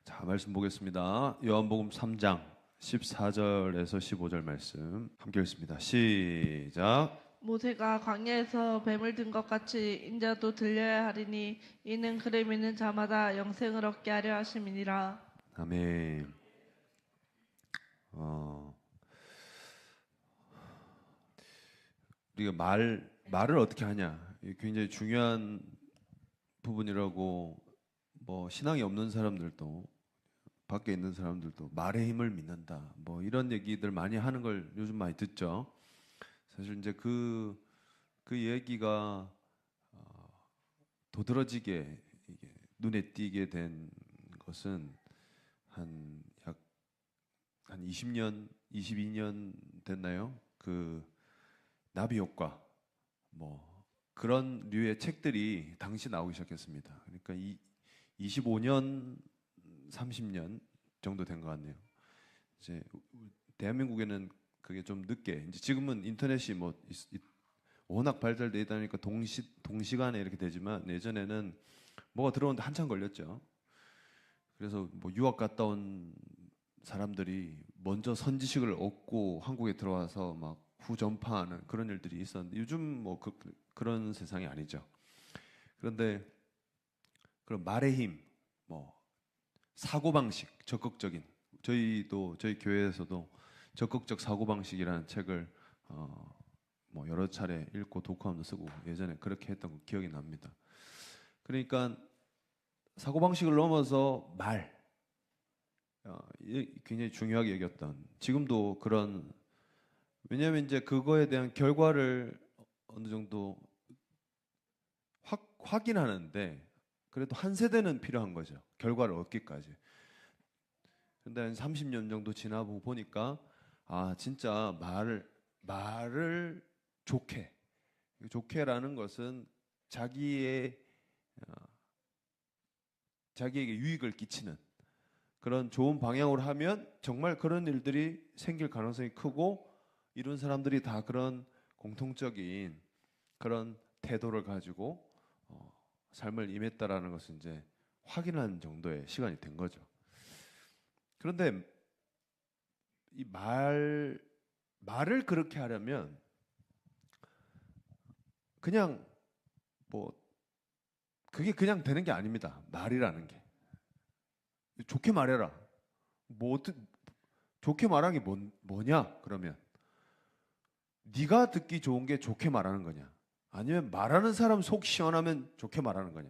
자, 말씀 보겠습니다. 요한복음 3장 14절에서 15절 말씀 함께 읽습니다. 시작. 모세가 광야에서 뱀을 든 것 같이 인자도 들려야 하리니 이는 그를 믿는 자마다 영생을 얻게 하려 하심이니라. 아멘. 우리가 말을 어떻게 하냐, 이게 굉장히 중요한 부분이라고. 신앙이 없는 사람들도, 밖에 있는 사람들도 말의 힘을 믿는다, 이런 얘기들 많이 하는 걸 요즘 많이 듣죠. 사실 이제 그 얘기가 도드라지게 이게 눈에 띄게 된 것은 약 20년, 22년 됐나요? 그 나비 효과, 그런 류의 책들이 당시 나오기 시작했습니다. 그러니까 25년, 30년 정도 된 것 같네요. 이제 대한민국에는 그게 좀 늦게, 이제 지금은 인터넷이 워낙 발달돼 있다 보니까 동시간에 이렇게 되지만, 예전에는 뭐가 들어오는데 한참 걸렸죠. 그래서 유학 갔다 온 사람들이 먼저 선지식을 얻고 한국에 들어와서 막 후전파하는 그런 일들이 있었는데, 요즘 그런 세상이 아니죠. 그런데 그런 말의 힘, 사고방식, 적극적인, 저희 교회에서도 적극적 사고방식이라는 책을 여러 차례 읽고 독후감도 쓰고 예전에 그렇게 했던 거 기억이 납니다. 그러니까 사고방식을 넘어서 굉장히 중요하게 여겼던, 지금도 그런, 왜냐하면 이제 그거에 대한 결과를 어느 정도 확인하는데 그래도 한 세대는 필요한 거죠, 결과를 얻기까지. 근데 한 30년 정도 지나고 보니까 진짜 말을 좋게라는 것은 자기에게 유익을 끼치는 그런 좋은 방향으로 하면 정말 그런 일들이 생길 가능성이 크고, 이런 사람들이 다 그런 공통적인 그런 태도를 가지고 삶을 임했다라는 것을 이제 확인한 정도의 시간이 된 거죠. 그런데 이 말을 그렇게 하려면 그냥 그게 그냥 되는 게 아닙니다. 말이라는 게 좋게 말해라. 좋게 말하는 게 뭐냐? 그러면 네가 듣기 좋은 게 좋게 말하는 거냐? 아니면 말하는 사람 속 시원하면 좋게 말하는 거냐?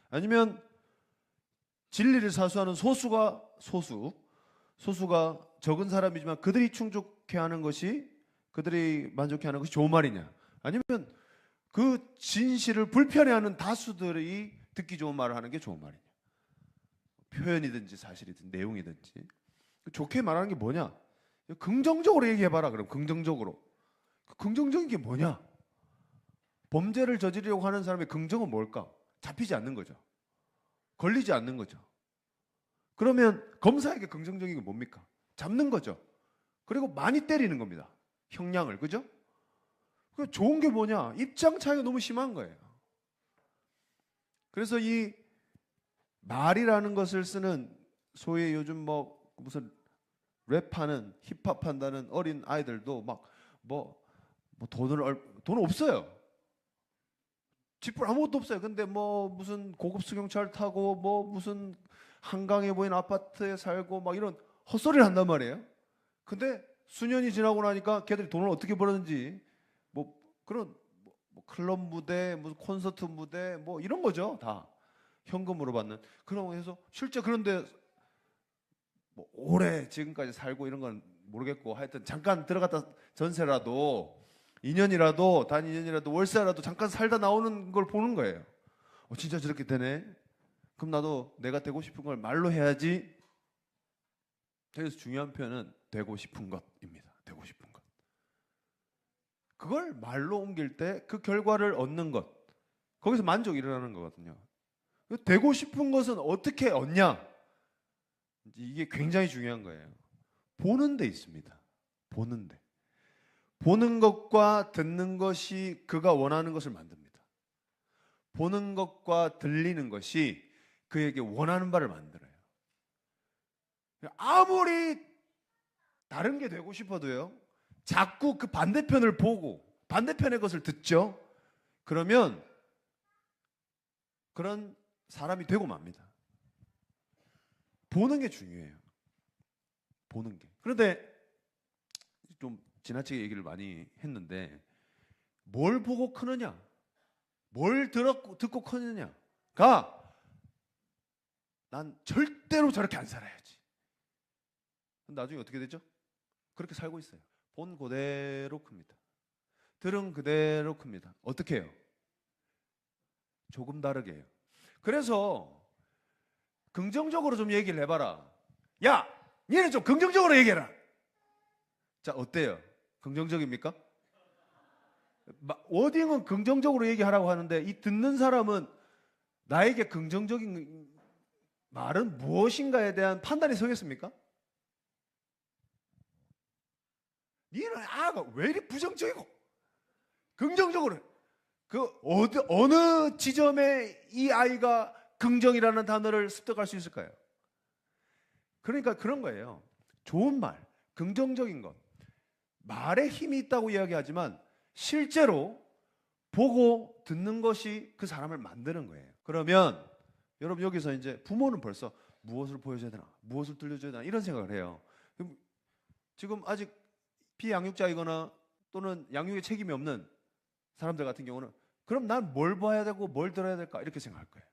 아니면 진리를 사수하는 소수가 적은 사람이지만 그들이 만족해하는 것이 좋은 말이냐? 아니면 그 진실을 불편해하는 다수들이 듣기 좋은 말을 하는 게 좋은 말이냐? 표현이든지 사실이든 내용이든지 좋게 말하는 게 뭐냐? 긍정적으로 얘기해봐라. 그럼 긍정적인 게 뭐냐? 범죄를 저지르려고 하는 사람의 긍정은 뭘까? 잡히지 않는 거죠. 걸리지 않는 거죠. 그러면 검사에게 긍정적인 게 뭡니까? 잡는 거죠. 그리고 많이 때리는 겁니다. 형량을, 그죠? 좋은 게 뭐냐? 입장 차이가 너무 심한 거예요. 그래서 이 말이라는 것을 쓰는 소위 요즘 무슨 랩하는, 힙합 한다는 어린 아이들도 돈 없어요. 집불 아무것도 없어요. 근데 무슨 고급 승용차를 타고 무슨 한강에 보이는 아파트에 살고 이런 헛소리를 한단 말이에요. 근데 수년이 지나고 나니까 걔들이 돈을 어떻게 벌었는지 그런 클럽 무대, 무슨 콘서트 무대 이런 거죠. 다 현금으로 받는. 그런 해서 실제 그런데 오래 지금까지 살고 이런 건 모르겠고, 하여튼 잠깐 들어갔다 전세라도 2년이라도 단 2년이라도 월세라도 잠깐 살다 나오는 걸 보는 거예요. 진짜 저렇게 되네. 그럼 나도 내가 되고 싶은 걸 말로 해야지. 그래서 중요한 표현은 되고 싶은 것입니다. 되고 싶은 것. 그걸 말로 옮길 때 그 결과를 얻는 것, 거기서 만족이 일어나는 거거든요. 되고 싶은 것은 어떻게 얻냐? 이게 굉장히 중요한 거예요. 보는 데 있습니다. 보는 것과 듣는 것이 그가 원하는 것을 만듭니다. 보는 것과 들리는 것이 그에게 원하는 바를 만들어요. 아무리 다른 게 되고 싶어도요, 자꾸 그 반대편을 보고 반대편의 것을 듣죠. 그러면 그런 사람이 되고 맙니다. 보는 게 중요해요. 보는 게. 그런데 좀 지나치게 얘기를 많이 했는데, 뭘 보고 크느냐, 뭘 듣고 크느냐가, 난 절대로 저렇게 안 살아야지. 나중에 어떻게 되죠? 그렇게 살고 있어요. 본 그대로 큽니다. 들은 그대로 큽니다. 어떻게 해요? 조금 다르게 해요. 그래서 긍정적으로 좀 얘기를 해봐라. 야, 얘는 좀 긍정적으로 얘기해라. 자, 어때요? 긍정적입니까? 워딩은 긍정적으로 얘기하라고 하는데, 이 듣는 사람은 나에게 긍정적인 말은 무엇인가에 대한 판단이 서겠습니까? 니는 아가 왜 이리 부정적이고 긍정적으로, 어느 지점에 이 아이가 긍정이라는 단어를 습득할 수 있을까요? 그러니까 그런 거예요. 좋은 말, 긍정적인 것, 말에 힘이 있다고 이야기하지만 실제로 보고 듣는 것이 그 사람을 만드는 거예요. 그러면 여러분, 여기서 이제 부모는 벌써 무엇을 보여줘야 되나, 무엇을 들려줘야 되나, 이런 생각을 해요. 지금 아직 비양육자이거나 또는 양육에 책임이 없는 사람들 같은 경우는, 그럼 난 뭘 봐야 되고 뭘 들어야 될까, 이렇게 생각할 거예요.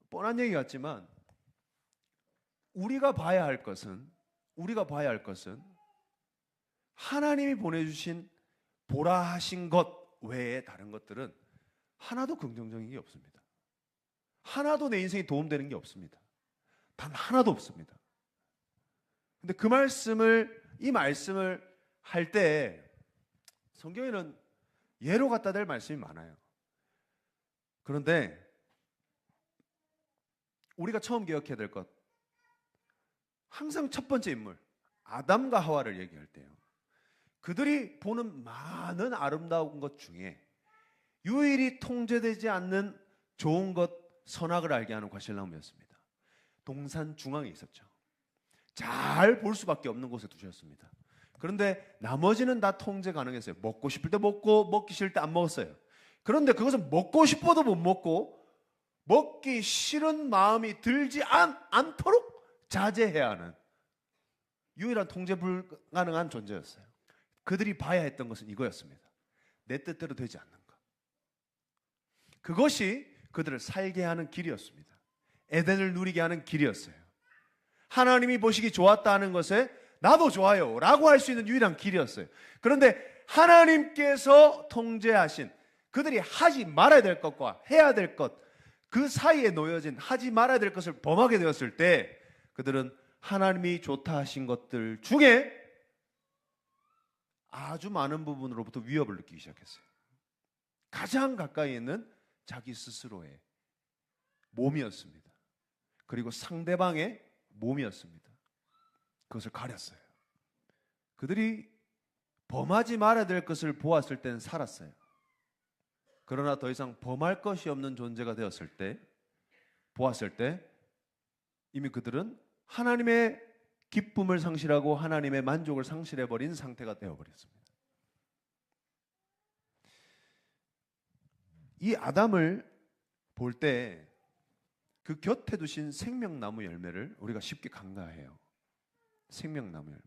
뻔한 얘기 같지만 우리가 봐야 할 것은 하나님이 보내주신 보라 하신 것 외에 다른 것들은 하나도 긍정적인 게 없습니다. 하나도 내 인생에 도움되는 게 없습니다. 단 하나도 없습니다. 근데 이 말씀을 할 때 성경에는 예로 갖다 댈 말씀이 많아요. 그런데 우리가 처음 기억해야 될 것, 항상 첫 번째 인물 아담과 하와를 얘기할 때요, 그들이 보는 많은 아름다운 것 중에 유일히 통제되지 않는 좋은 것, 선악을 알게 하는 과실나무였습니다. 동산 중앙에 있었죠. 잘 볼 수밖에 없는 곳에 두셨습니다. 그런데 나머지는 다 통제 가능했어요. 먹고 싶을 때 먹고 먹기 싫을 때 안 먹었어요. 그런데 그것은 먹고 싶어도 못 먹고 먹기 싫은 마음이 들지 않도록 자제해야 하는 유일한 통제 불가능한 존재였어요. 그들이 봐야 했던 것은 이거였습니다. 내 뜻대로 되지 않는 것. 그것이 그들을 살게 하는 길이었습니다. 에덴을 누리게 하는 길이었어요. 하나님이 보시기 좋았다 하는 것에 나도 좋아요 라고 할 수 있는 유일한 길이었어요. 그런데 하나님께서 통제하신, 그들이 하지 말아야 될 것과 해야 될 것, 그 사이에 놓여진 하지 말아야 될 것을 범하게 되었을 때 그들은 하나님이 좋다 하신 것들 중에 아주 많은 부분으로부터 위협을 느끼기 시작했어요. 가장 가까이 있는 자기 스스로의 몸이었습니다. 그리고 상대방의 몸이었습니다. 그것을 가렸어요. 그들이 범하지 말아야 될 것을 보았을 때는 살았어요. 그러나 더 이상 범할 것이 없는 존재가 되었을 때, 보았을 때 이미 그들은 하나님의 기쁨을 상실하고 하나님의 만족을 상실해버린 상태가 되어버렸습니다. 이 아담을 볼 때 그 곁에 두신 생명나무 열매를 우리가 쉽게 간과해요. 생명나무 열매.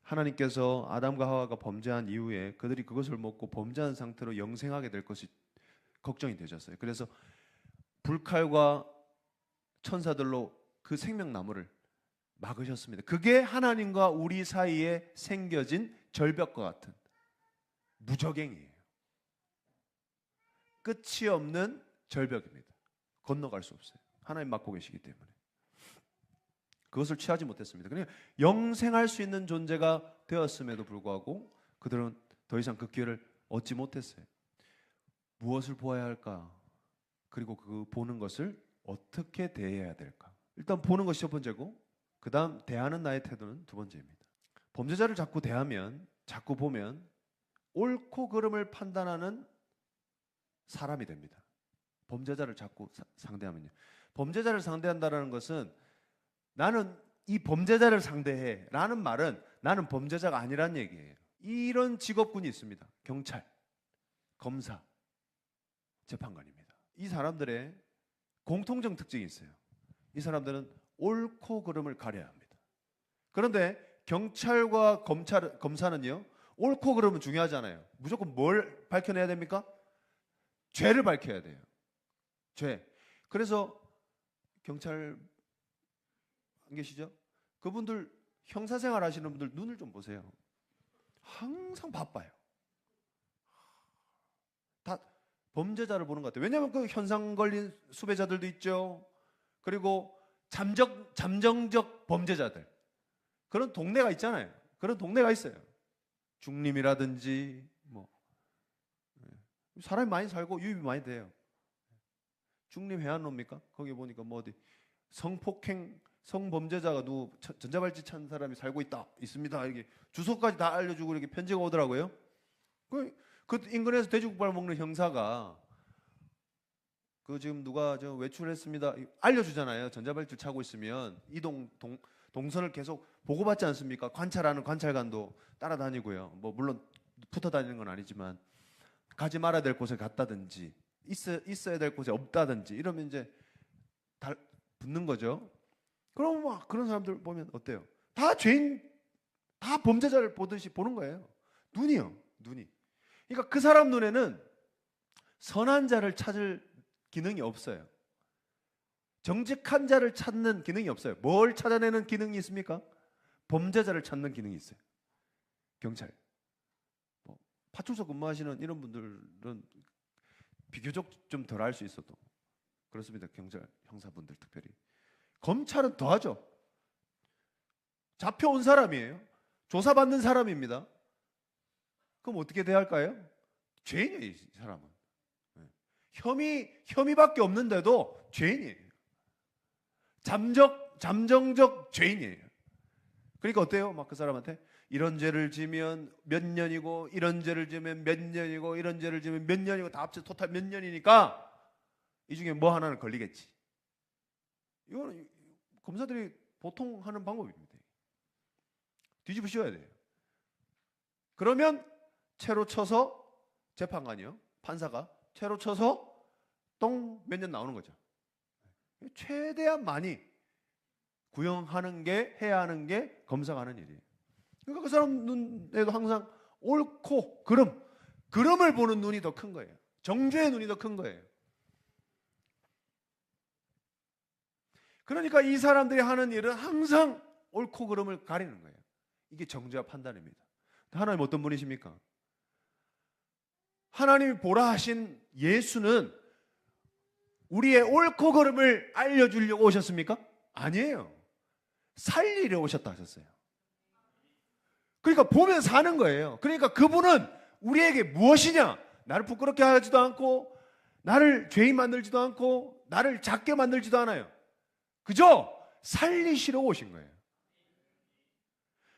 하나님께서 아담과 하와가 범죄한 이후에 그들이 그것을 먹고 범죄한 상태로 영생하게 될 것이 걱정이 되셨어요. 그래서 불칼과 천사들로 그 생명나무를 막으셨습니다. 그게 하나님과 우리 사이에 생겨진 절벽과 같은 무적행이에요. 끝이 없는 절벽입니다. 건너갈 수 없어요. 하나님 막고 계시기 때문에. 그것을 취하지 못했습니다. 그러니까 영생할 수 있는 존재가 되었음에도 불구하고 그들은 더 이상 그 기회를 얻지 못했어요. 무엇을 보아야 할까? 그리고 그 보는 것을 어떻게 대해야 될까? 일단 보는 것이 첫 번째고, 그 다음 대하는 나의 태도는 두 번째입니다. 범죄자를 자꾸 대하면, 자꾸 보면 옳고 그름을 판단하는 사람이 됩니다. 범죄자를 자꾸 상대하면요. 범죄자를 상대한다는 것은 나는 이 범죄자를 상대해 라는 말은 나는 범죄자가 아니란 얘기예요. 이런 직업군이 있습니다. 경찰, 검사, 재판관입니다. 이 사람들의 공통적 특징이 있어요. 이 사람들은 옳고 그름을 가려야 합니다. 그런데 경찰과 검사는요, 옳고 그름은 중요하잖아요. 무조건 뭘 밝혀내야 됩니까? 죄를 밝혀야 돼요. 죄. 그래서 경찰 안 계시죠? 그분들 형사생활 하시는 분들 눈을 좀 보세요. 항상 바빠요. 다 범죄자를 보는 것 같아요. 왜냐하면 그 현상 걸린 수배자들도 있죠. 그리고 잠정적 범죄자들. 그런 동네가 있잖아요. 그런 동네가 있어요. 중림이라든지 뭐 사람이 많이 살고 유입이 많이 돼요. 중림 해안로입니까? 거기 보니까 뭐 어디 성폭행 성범죄자가 누구 전자발찌 찬 사람이 살고 있습니다. 이렇게 주소까지 다 알려주고 이렇게 편지가 오더라고요. 그 인근에서 돼지국밥 먹는 형사가 그 지금 누가 저 외출했습니다 알려주잖아요. 전자발찌 차고 있으면 이동 동선을 계속 보고받지 않습니까? 관찰하는 관찰관도 따라다니고요. 뭐 물론 붙어 다니는 건 아니지만 가지 말아야 될 곳에 갔다든지 있어야 될 곳에 없다든지 이러면 이제 붙는 거죠. 그럼 막 그런 사람들 보면 어때요? 다 죄인, 다 범죄자를 보듯이 보는 거예요. 눈이요, 눈이. 그러니까 그 사람 눈에는 선한 자를 찾을 기능이 없어요. 정직한 자를 찾는 기능이 없어요. 뭘 찾아내는 기능이 있습니까? 범죄자를 찾는 기능이 있어요. 경찰. 뭐 파출소 근무하시는 이런 분들은 비교적 좀 덜 할 수 있어도 그렇습니다. 경찰, 형사분들 특별히. 검찰은 더하죠. 잡혀온 사람이에요. 조사받는 사람입니다. 그럼 어떻게 대할까요? 죄인이에요, 이 사람은. 혐의밖에 없는데도 죄인이에요. 잠정적 죄인이에요. 그러니까 어때요? 막 그 사람한테 이런 죄를 지면 몇 년이고 이런 죄를 지면 몇 년이고 이런 죄를 지면 몇 년이고 다 합쳐 토탈 몇 년이니까 이 중에 뭐 하나는 걸리겠지. 이거는 검사들이 보통 하는 방법입니다. 뒤집어 씌워야 돼요. 그러면 채로 쳐서 재판관이요, 판사가 채로 쳐서 똥 몇 년 나오는 거죠. 최대한 많이 구형하는 게, 해야 하는 게 검사가 하는 일이에요. 그러니까 그 사람 눈에도 항상 옳고 그름을 보는 눈이 더 큰 거예요. 정죄의 눈이 더 큰 거예요. 그러니까 이 사람들이 하는 일은 항상 옳고 그름을 가리는 거예요. 이게 정죄와 판단입니다. 하나님 어떤 분이십니까? 하나님이 보라 하신 예수는 우리의 옳고 그름을 알려주려고 오셨습니까? 아니에요. 살리려 오셨다 하셨어요. 그러니까 보면 사는 거예요. 그러니까 그분은 우리에게 무엇이냐? 나를 부끄럽게 하지도 않고 나를 죄인 만들지도 않고 나를 작게 만들지도 않아요. 그저 살리시러 오신 거예요.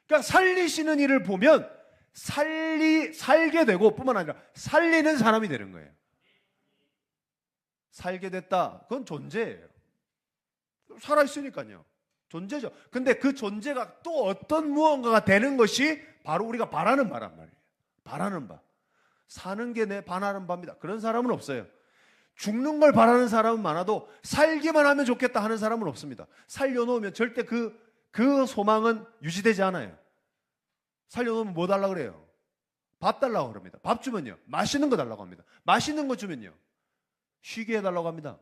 그러니까 살리시는 일을 보면 살게 되고 뿐만 아니라 살리는 사람이 되는 거예요. 살게 됐다. 그건 존재예요. 살아있으니까요. 존재죠. 근데 그 존재가 또 어떤 무언가가 되는 것이 바로 우리가 바라는 바란 말이에요. 바라는 바. 사는 게 내 바라는 바입니다. 그런 사람은 없어요. 죽는 걸 바라는 사람은 많아도 살기만 하면 좋겠다 하는 사람은 없습니다. 살려놓으면 절대 그 소망은 유지되지 않아요. 살려놓으면 뭐 달라고 그래요? 밥 달라고 그럽니다. 밥 주면요, 맛있는 거 달라고 합니다. 맛있는 거 주면요, 쉬게 해달라고 합니다.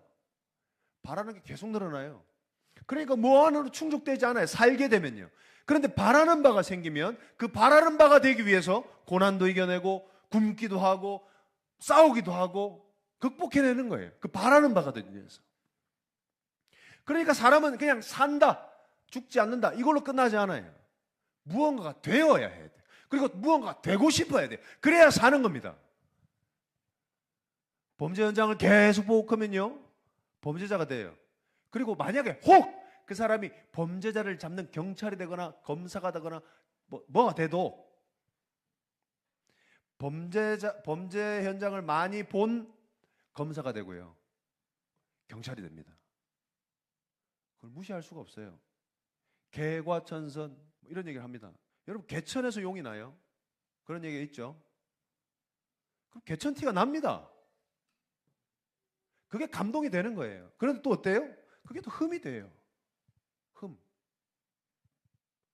바라는 게 계속 늘어나요. 그러니까 뭐 하나로 충족되지 않아요. 살게 되면요. 그런데 바라는 바가 생기면 그 바라는 바가 되기 위해서 고난도 이겨내고 굶기도 하고 싸우기도 하고 극복해내는 거예요. 그 바라는 바가 되기 위해서. 그러니까 사람은 그냥 산다, 죽지 않는다, 이걸로 끝나지 않아요. 무언가가 되어야 해야 돼요. 그리고 무언가가 되고 싶어야 돼요. 그래야 사는 겁니다. 범죄 현장을 계속 보호하면요, 범죄자가 돼요. 그리고 만약에 혹 그 사람이 범죄자를 잡는 경찰이 되거나 검사가 되거나 뭐가 돼도 범죄 현장을 많이 본 검사가 되고요, 경찰이 됩니다. 그걸 무시할 수가 없어요. 개과 천선 뭐 이런 얘기를 합니다. 여러분 개천에서 용이 나요? 그런 얘기가 있죠. 그럼 개천티가 납니다. 그게 감동이 되는 거예요. 그런데 또 어때요? 그게 또 흠이 돼요.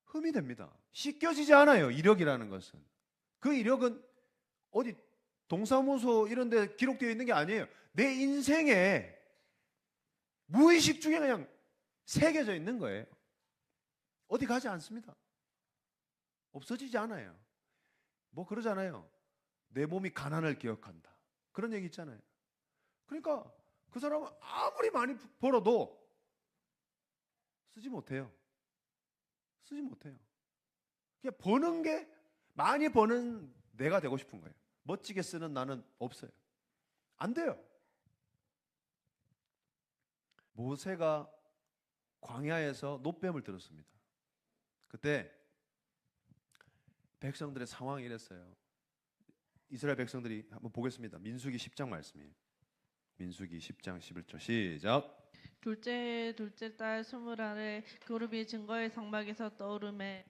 흠이 됩니다. 씻겨지지 않아요. 이력이라는 것은. 그 이력은 어디 동사무소 이런 데 기록되어 있는 게 아니에요. 내 인생에 무의식 중에 그냥 새겨져 있는 거예요. 어디 가지 않습니다. 없어지지 않아요. 뭐 그러잖아요. 내 몸이 가난을 기억한다. 그런 얘기 있잖아요. 그러니까 그 사람은 아무리 많이 벌어도 쓰지 못해요. 쓰지 못해요. 그냥 버는 게 많이 버는 내가 되고 싶은 거예요. 멋지게 쓰는 나는 없어요. 안 돼요. 모세가 광야에서 노뱀을 들었습니다. 그때 백성들의 상황이 이랬어요. 이스라엘 백성들이 한번 보겠습니다. 민수기 10장 말씀이에요. 민수기 10장 11절 시작. 둘째 달 21일에 구름이 증거의 성막에서 떠오르매.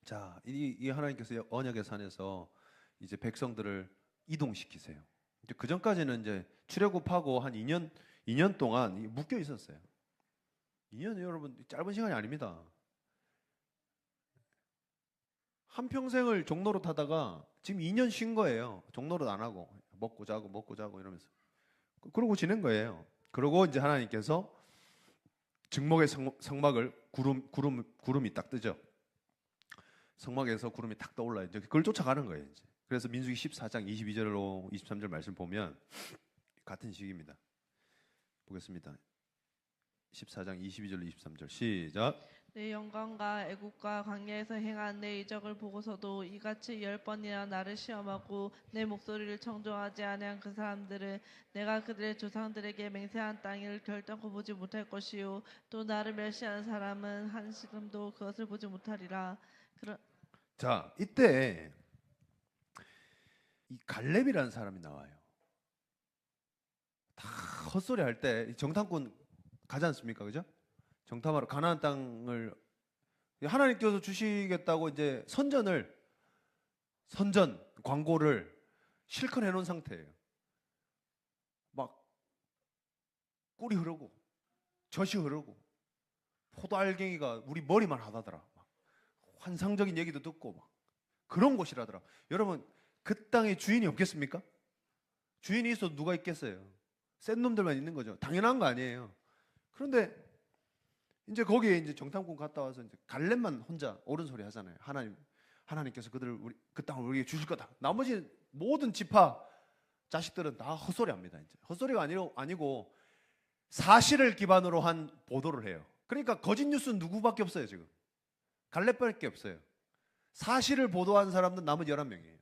자, 이 하나님께서 언약의 산에서 이제 백성들을 이동시키세요. 이제 그 전까지는 이제 출애굽하고 한 2년 동안 묶여 있었어요. 2년 여러분 짧은 시간이 아닙니다. 한 평생을 종로로 타다가 지금 2년 쉰 거예요. 종로로 안 하고 먹고 자고 이러면서 그러고 지낸 거예요. 그러고 이제 하나님께서 증목의 성막을 구름이 딱 뜨죠. 성막에서 구름이 탁 떠올라요. 이제 그걸 쫓아가는 거예요. 이제. 그래서 민수기 14장 22절로 23절 말씀 보면 같은 시기입니다. 보겠습니다. 14장 22절로 23절 시작. 내 영광과 애국과 광야에서 행한 내 이적을 보고서도 이같이 10번이나 나를 시험하고 내 목소리를 청종하지 아니한 그 사람들은 내가 그들의 조상들에게 맹세한 땅을 결단코 보지 못할 것이요 또 나를 멸시하는 사람은 한시름도 그것을 보지 못하리라. 자, 이때 이 갈렙이라는 사람이 나와요. 다 헛소리 할 때 정탐꾼 가지 않습니까? 그죠? 정탐하러 가나안 땅을 하나님께서 주시겠다고 이제 선전 광고를 실컷 해놓은 상태예요. 막 꿀이 흐르고 젖이 흐르고 포도 알갱이가 우리 머리만 하다더라. 막 환상적인 얘기도 듣고 막 그런 곳이라더라. 여러분 그 땅에 주인이 없겠습니까? 주인이 있어도 누가 있겠어요? 센 놈들만 있는 거죠. 당연한 거 아니에요. 그런데 이제 거기에 이제 정탐꾼 갔다 와서 이제 갈렙만 혼자 옳은 소리 하잖아요. 하나님께서 그 땅을 우리에게 주실 거다. 나머지 모든 지파 자식들은 다 헛소리 합니다. 이제 헛소리가 아니고 사실을 기반으로 한 보도를 해요. 그러니까 거짓 뉴스는 누구밖에 없어요 지금. 갈렙밖에 없어요. 사실을 보도한 사람은 나머지 11명이에요.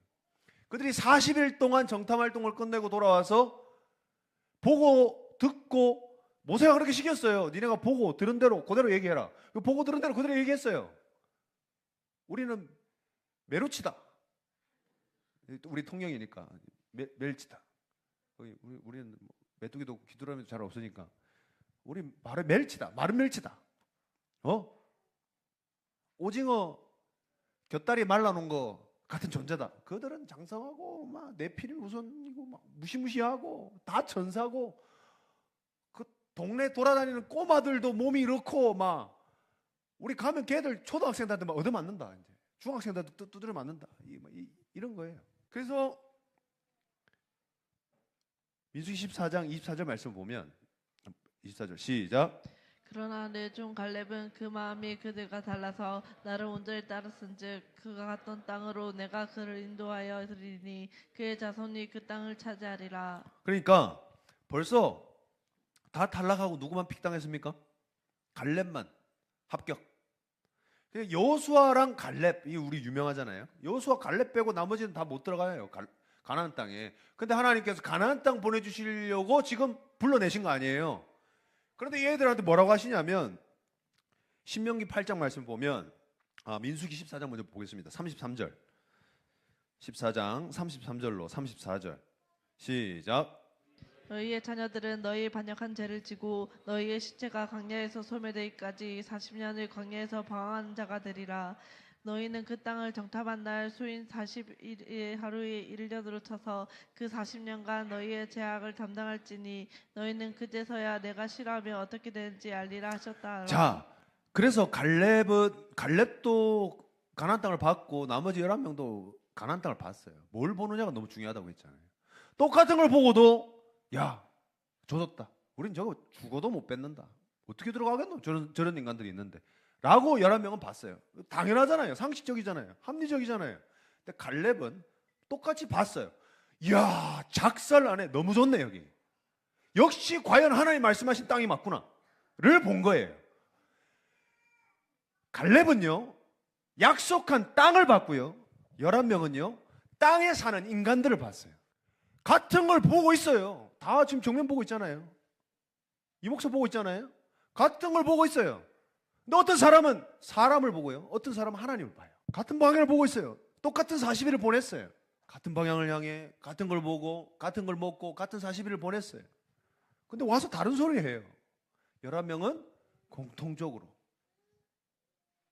그들이 40일 동안 정탐 활동을 끝내고 돌아와서 보고 듣고 모세가 그렇게 시켰어요. 니네가 보고 들은 대로 그대로 얘기해라. 보고 들은 대로 그대로 얘기했어요. 우리는 메루치다. 우리 통영이니까 멜치다. 우리는 메뚜기도 귀뚜라미도 잘 없으니까 우리 말은 멜치다. 마른 멜치다. 오징어 곁다리 말라놓은 거 같은 존재다. 그들은 장성하고 막 내필이 우선이고 막 무시무시하고 다 천사고 그 동네 돌아다니는 꼬마들도 몸이 이렇고 막 우리 가면 걔들 초등학생들한테 막 얻어맞는다. 이제 중학생들한테 두드려 맞는다. 이런 거예요. 그래서 민수기 14장 24절 말씀 보면 24절 시작. 그러나 내 종 갈렙은 그 마음이 그들과 달라서 나를 온전히 따랐은즉 그가 갔던 땅으로 내가 그를 인도하여 드리니 그의 자손이 그 땅을 차지하리라. 그러니까 벌써 다 탈락하고 누구만 픽당했습니까? 갈렙만 합격. 여호수아랑 갈렙 이 우리 유명하잖아요. 여호수아 갈렙 빼고 나머지는 다 못 들어가요. 가나안 땅에. 근데 하나님께서 가나안 땅 보내주시려고 지금 불러내신 거 아니에요. 그런데 얘들한테 뭐라고 하시냐면 신명기 8장 말씀 보면 민수기 14장 먼저 보겠습니다. 33절 14장 33절로 34절 시작. 너희의 자녀들은 너희의 반역한 죄를 지고 너희의 시체가 광야에서 소멸되기까지 40년을 광야에서 방황하는 자가 되리라. 너희는 그 땅을 정탐한 날 수인 40일의 하루에 일년으로 쳐서 그 40년간 너희의 죄악을 담당할지니 너희는 그제서야 내가 싫어하면 어떻게 되는지 알리라 하셨다. 자, 그래서 갈렙도 가나안 땅을 받고 나머지 11명도 가나안 땅을 봤어요. 뭘 보느냐가 너무 중요하다고 했잖아요. 똑같은 걸 보고도 야, 조졌다. 우린 저거 죽어도 못 뺏는다. 어떻게 들어가겠노? 저런 인간들이 있는데. 라고 11명은 봤어요. 당연하잖아요. 상식적이잖아요. 합리적이잖아요. 근데 갈렙은 똑같이 봤어요. 이야, 작살 안에 너무 좋네, 여기. 역시 과연 하나님 말씀하신 땅이 맞구나. 를 본 거예요. 갈렙은요, 약속한 땅을 봤고요. 11명은요, 땅에 사는 인간들을 봤어요. 같은 걸 보고 있어요. 다 지금 정면 보고 있잖아요. 이 목사 보고 있잖아요. 같은 걸 보고 있어요. 근데 어떤 사람은 사람을 보고요. 어떤 사람은 하나님을 봐요. 같은 방향을 보고 있어요. 똑같은 40일을 보냈어요. 같은 방향을 향해 같은 걸 보고 같은 걸 먹고 같은 40일을 보냈어요. 근데 와서 다른 소리 해요. 11명은 공통적으로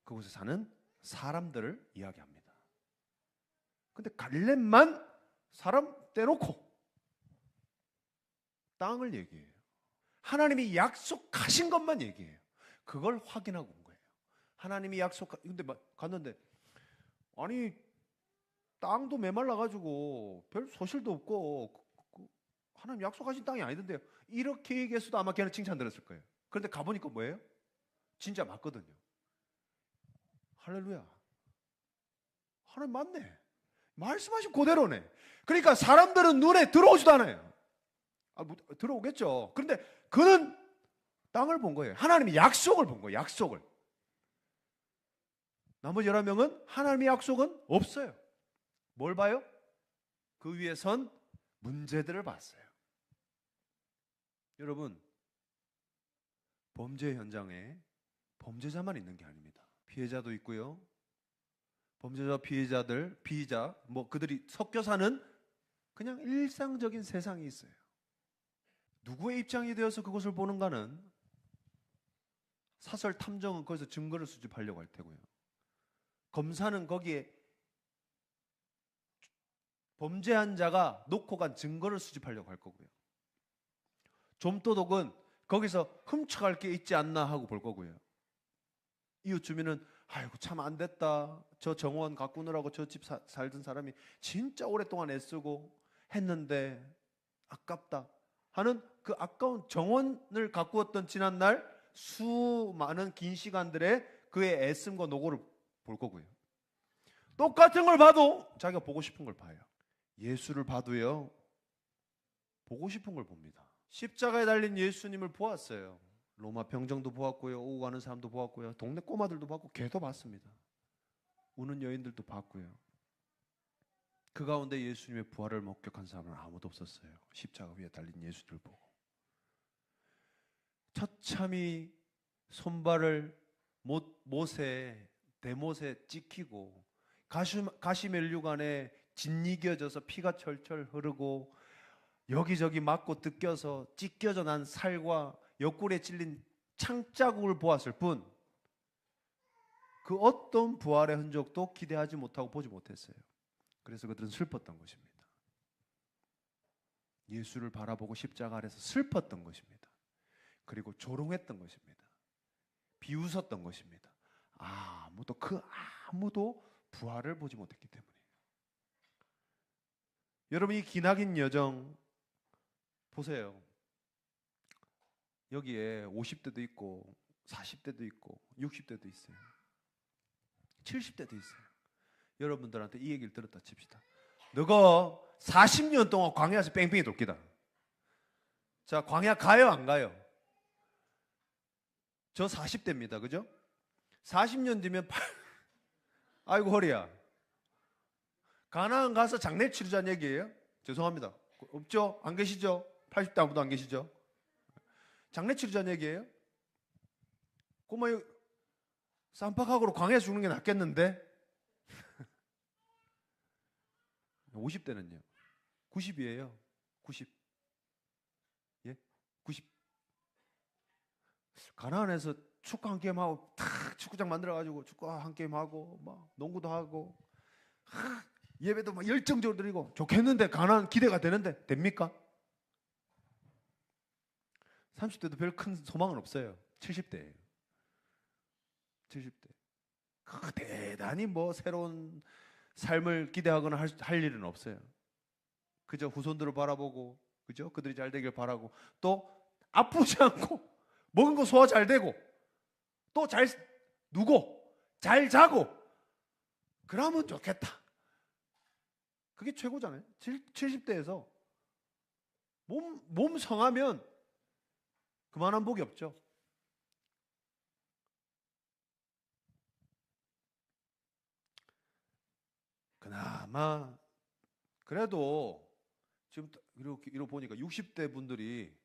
그곳에 사는 사람들을 이야기합니다. 근데 갈렙만 사람 떼놓고 땅을 얘기해요. 하나님이 약속하신 것만 얘기해요. 그걸 확인하고 온 거예요. 하나님이 근데 갔는데 아니 땅도 메말라가지고 별 소실도 없고 하나님 약속하신 땅이 아니던데요. 이렇게 얘기해서도 아마 걔는 칭찬 들었을 거예요. 그런데 가보니까 뭐예요? 진짜 맞거든요. 할렐루야. 하나님 맞네. 말씀하신 그대로네. 그러니까 사람들은 눈에 들어오지도 않아요. 들어오겠죠. 그런데 그는 땅을 본 거예요. 하나님의 약속을 본 거예요. 약속을. 나머지 11명은 하나님의 약속은 없어요. 뭘 봐요? 그 위에 선 문제들을 봤어요. 여러분, 범죄 현장에 범죄자만 있는 게 아닙니다. 피해자도 있고요. 범죄자, 피의자, 그들이 섞여 사는 그냥 일상적인 세상이 있어요. 누구의 입장이 되어서 그것을 보는가는 사설 탐정은 거기서 증거를 수집하려고 할 테고요. 검사는 거기에 범죄한 자가 놓고 간 증거를 수집하려고 할 거고요. 좀도둑은 거기서 훔쳐갈 게 있지 않나 하고 볼 거고요. 이웃 주민은 아이고 참 안 됐다. 저 정원 가꾸느라고 저 집 살던 사람이 진짜 오랫동안 애쓰고 했는데 아깝다 하는 그 아까운 정원을 가꾸었던 지난날 수많은 긴 시간들의 그의 애씀과 노고를 볼 거고요. 똑같은 걸 봐도 자기가 보고 싶은 걸 봐요. 예수를 봐도요, 보고 싶은 걸 봅니다. 십자가에 달린 예수님을 보았어요. 로마 병정도 보았고요, 오고 가는 사람도 보았고요, 동네 꼬마들도 봤고 개도 봤습니다. 우는 여인들도 봤고요. 그 가운데 예수님의 부활을 목격한 사람은 아무도 없었어요. 십자가 위에 달린 예수님을 보고 처참히 손발을 대못에 찍히고 가시멜류관에 짓이겨져서 피가 철철 흐르고 여기저기 맞고 뜯겨서 찢겨져 난 살과 옆구리에 찔린 창자국을 보았을 뿐 그 어떤 부활의 흔적도 기대하지 못하고 보지 못했어요. 그래서 그들은 슬펐던 것입니다. 예수를 바라보고 십자가 아래서 슬펐던 것입니다. 그리고 조롱했던 것입니다. 비웃었던 것입니다. 아무도 부활을 보지 못했기 때문이에요. 여러분, 이 기나긴 여정 보세요. 여기에 50대도 있고 40대도 있고 60대도 있어요. 70대도 있어요. 여러분들한테 이 얘기를 들었다 칩시다. 너가 40년 동안 광야에서 뺑뺑이 돌기다. 자, 광야 가요 안 가요? 저 40대입니다. 그죠? 40년 뒤면 아이고 허리야. 가나안 가서 장례 치르자는 얘기예요? 죄송합니다. 없죠? 안 계시죠? 80대 아무도 안 계시죠? 장례 치르자는 얘기예요? 꼬마 쌈박하고로 광야에서 죽는 게 낫겠는데? 50대는요? 90이에요. 90. 가나안에서 축구 한 게임 하고 탁 축구장 만들어 가지고 축구 한 게임 하고 막 농구도 하고 예배도 막 열정적으로 드리고 좋겠는데, 가나안 기대가 되는데 됩니까? 30대도 별 큰 소망은 없어요. 70대예요. 70대. 대단히 뭐 새로운 삶을 기대하거나 할 일은 없어요. 그저 후손들을 바라보고, 그죠? 그들이 잘 되길 바라고, 또 아프지 않고 먹은 거 소화 잘 되고, 또 잘 누고 잘 자고, 그러면 좋겠다. 그게 최고잖아요. 70대에서 몸 성하면 그만한 복이 없죠. 그나마 그래도 지금 이렇게 보니까 60대 분들이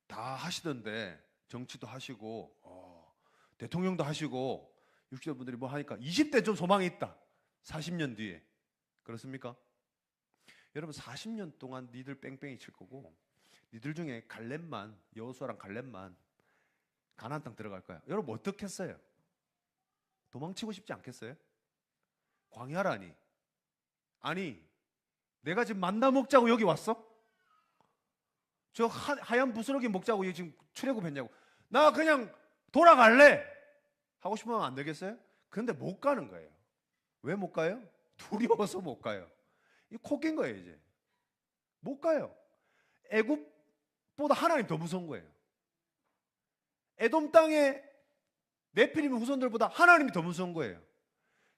다 하시던데, 정치도 하시고 대통령도 하시고 60대 분들이 뭐 하니까 20대 좀 소망이 있다. 40년 뒤에. 그렇습니까? 여러분, 40년 동안 니들 뺑뺑이 칠 거고, 니들 중에 갈렙만, 여호수아랑 갈렙만 가나안 땅 들어갈 거야. 여러분 어떻겠어요? 도망치고 싶지 않겠어요? 광야라니. 아니, 내가 지금 만나 먹자고 여기 왔어? 저 하얀 부스러기 먹자고 여기 지금 출애굽했냐고. 나 그냥 돌아갈래 하고 싶으면 안 되겠어요? 그런데 못 가는 거예요. 왜 못 가요? 두려워서 못 가요. 이 코 낀 거예요. 이제 못 가요. 애굽보다 하나님 더 무서운 거예요. 에돔 땅의 네피림 후손들보다 하나님이 더 무서운 거예요.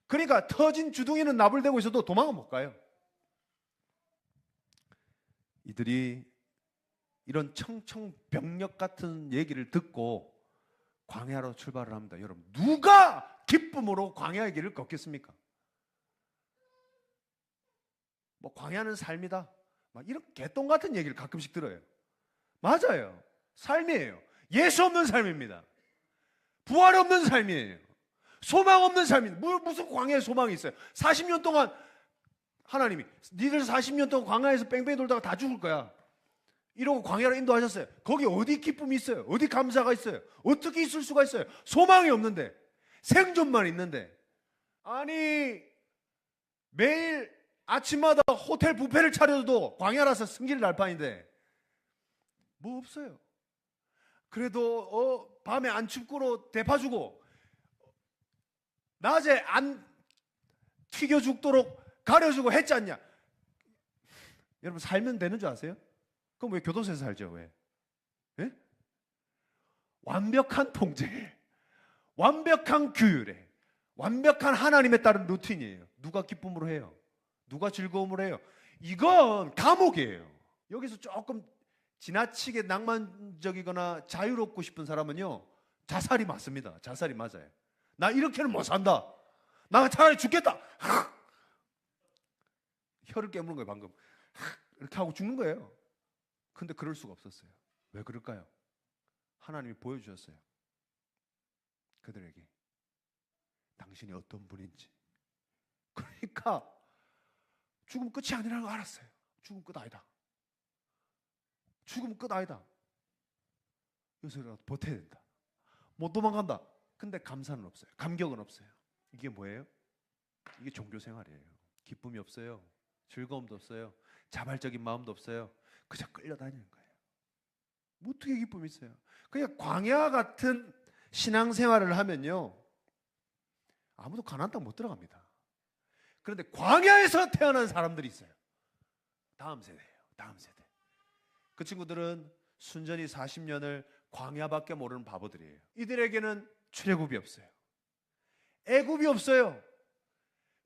그러니까 터진 주둥이는 나불대고 있어도 도망은 못 가요. 이들이 이런 청청병력 같은 얘기를 듣고 광야로 출발을 합니다. 여러분, 누가 기쁨으로 광야의 길을 걷겠습니까? 뭐 광야는 삶이다, 막 이런 개똥 같은 얘기를 가끔씩 들어요. 맞아요. 삶이에요. 예수 없는 삶입니다. 부활 없는 삶이에요. 소망 없는 삶입니다. 무슨 광야에 소망이 있어요? 40년 동안 하나님이 니들 40년 동안 광야에서 뺑뺑이 돌다가 다 죽을 거야 이러고 광야로 인도하셨어요. 거기 어디 기쁨이 있어요? 어디 감사가 있어요? 어떻게 있을 수가 있어요? 소망이 없는데, 생존만 있는데. 아니, 매일 아침마다 호텔 뷔페를 차려도 광야라서 승질 날 판인데 뭐 없어요. 그래도 밤에 안 춥고로 대파 주고 낮에 안 튀겨 죽도록 가려주고 했지 않냐? 여러분, 살면 되는 줄 아세요? 그럼 왜 교도소에서 살죠? 왜? 예? 완벽한 통제에, 완벽한 규율에, 완벽한 하나님에 따른 루틴이에요. 누가 기쁨으로 해요? 누가 즐거움으로 해요? 이건 감옥이에요. 여기서 조금 지나치게 낭만적이거나 자유롭고 싶은 사람은요, 자살이 맞습니다. 자살이 맞아요. 나 이렇게는 못 산다. 나 차라리 죽겠다. 혀를 깨무는 거예요. 방금 이렇게 하고 죽는 거예요. 근데 그럴 수가 없었어요. 왜 그럴까요? 하나님이 보여주셨어요. 그들에게 당신이 어떤 분인지. 그러니까 죽음 끝이 아니라는 걸 알았어요. 죽음 끝 아니다. 죽음 끝 아니다. 여기서 버텨야 된다. 못 도망간다. 근데 감사는 없어요. 감격은 없어요. 이게 뭐예요? 이게 종교 생활이에요. 기쁨이 없어요. 즐거움도 없어요. 자발적인 마음도 없어요. 그저 끌려다니는 거예요. 뭐 어떻게 기쁨이 있어요? 그냥 광야 같은 신앙생활을 하면요, 아무도 가나안 땅 못 들어갑니다. 그런데 광야에서 태어난 사람들이 있어요. 다음 세대예요. 다음 세대. 그 친구들은 순전히 40년을 광야밖에 모르는 바보들이에요. 이들에게는 출애굽이 없어요. 애굽이 없어요.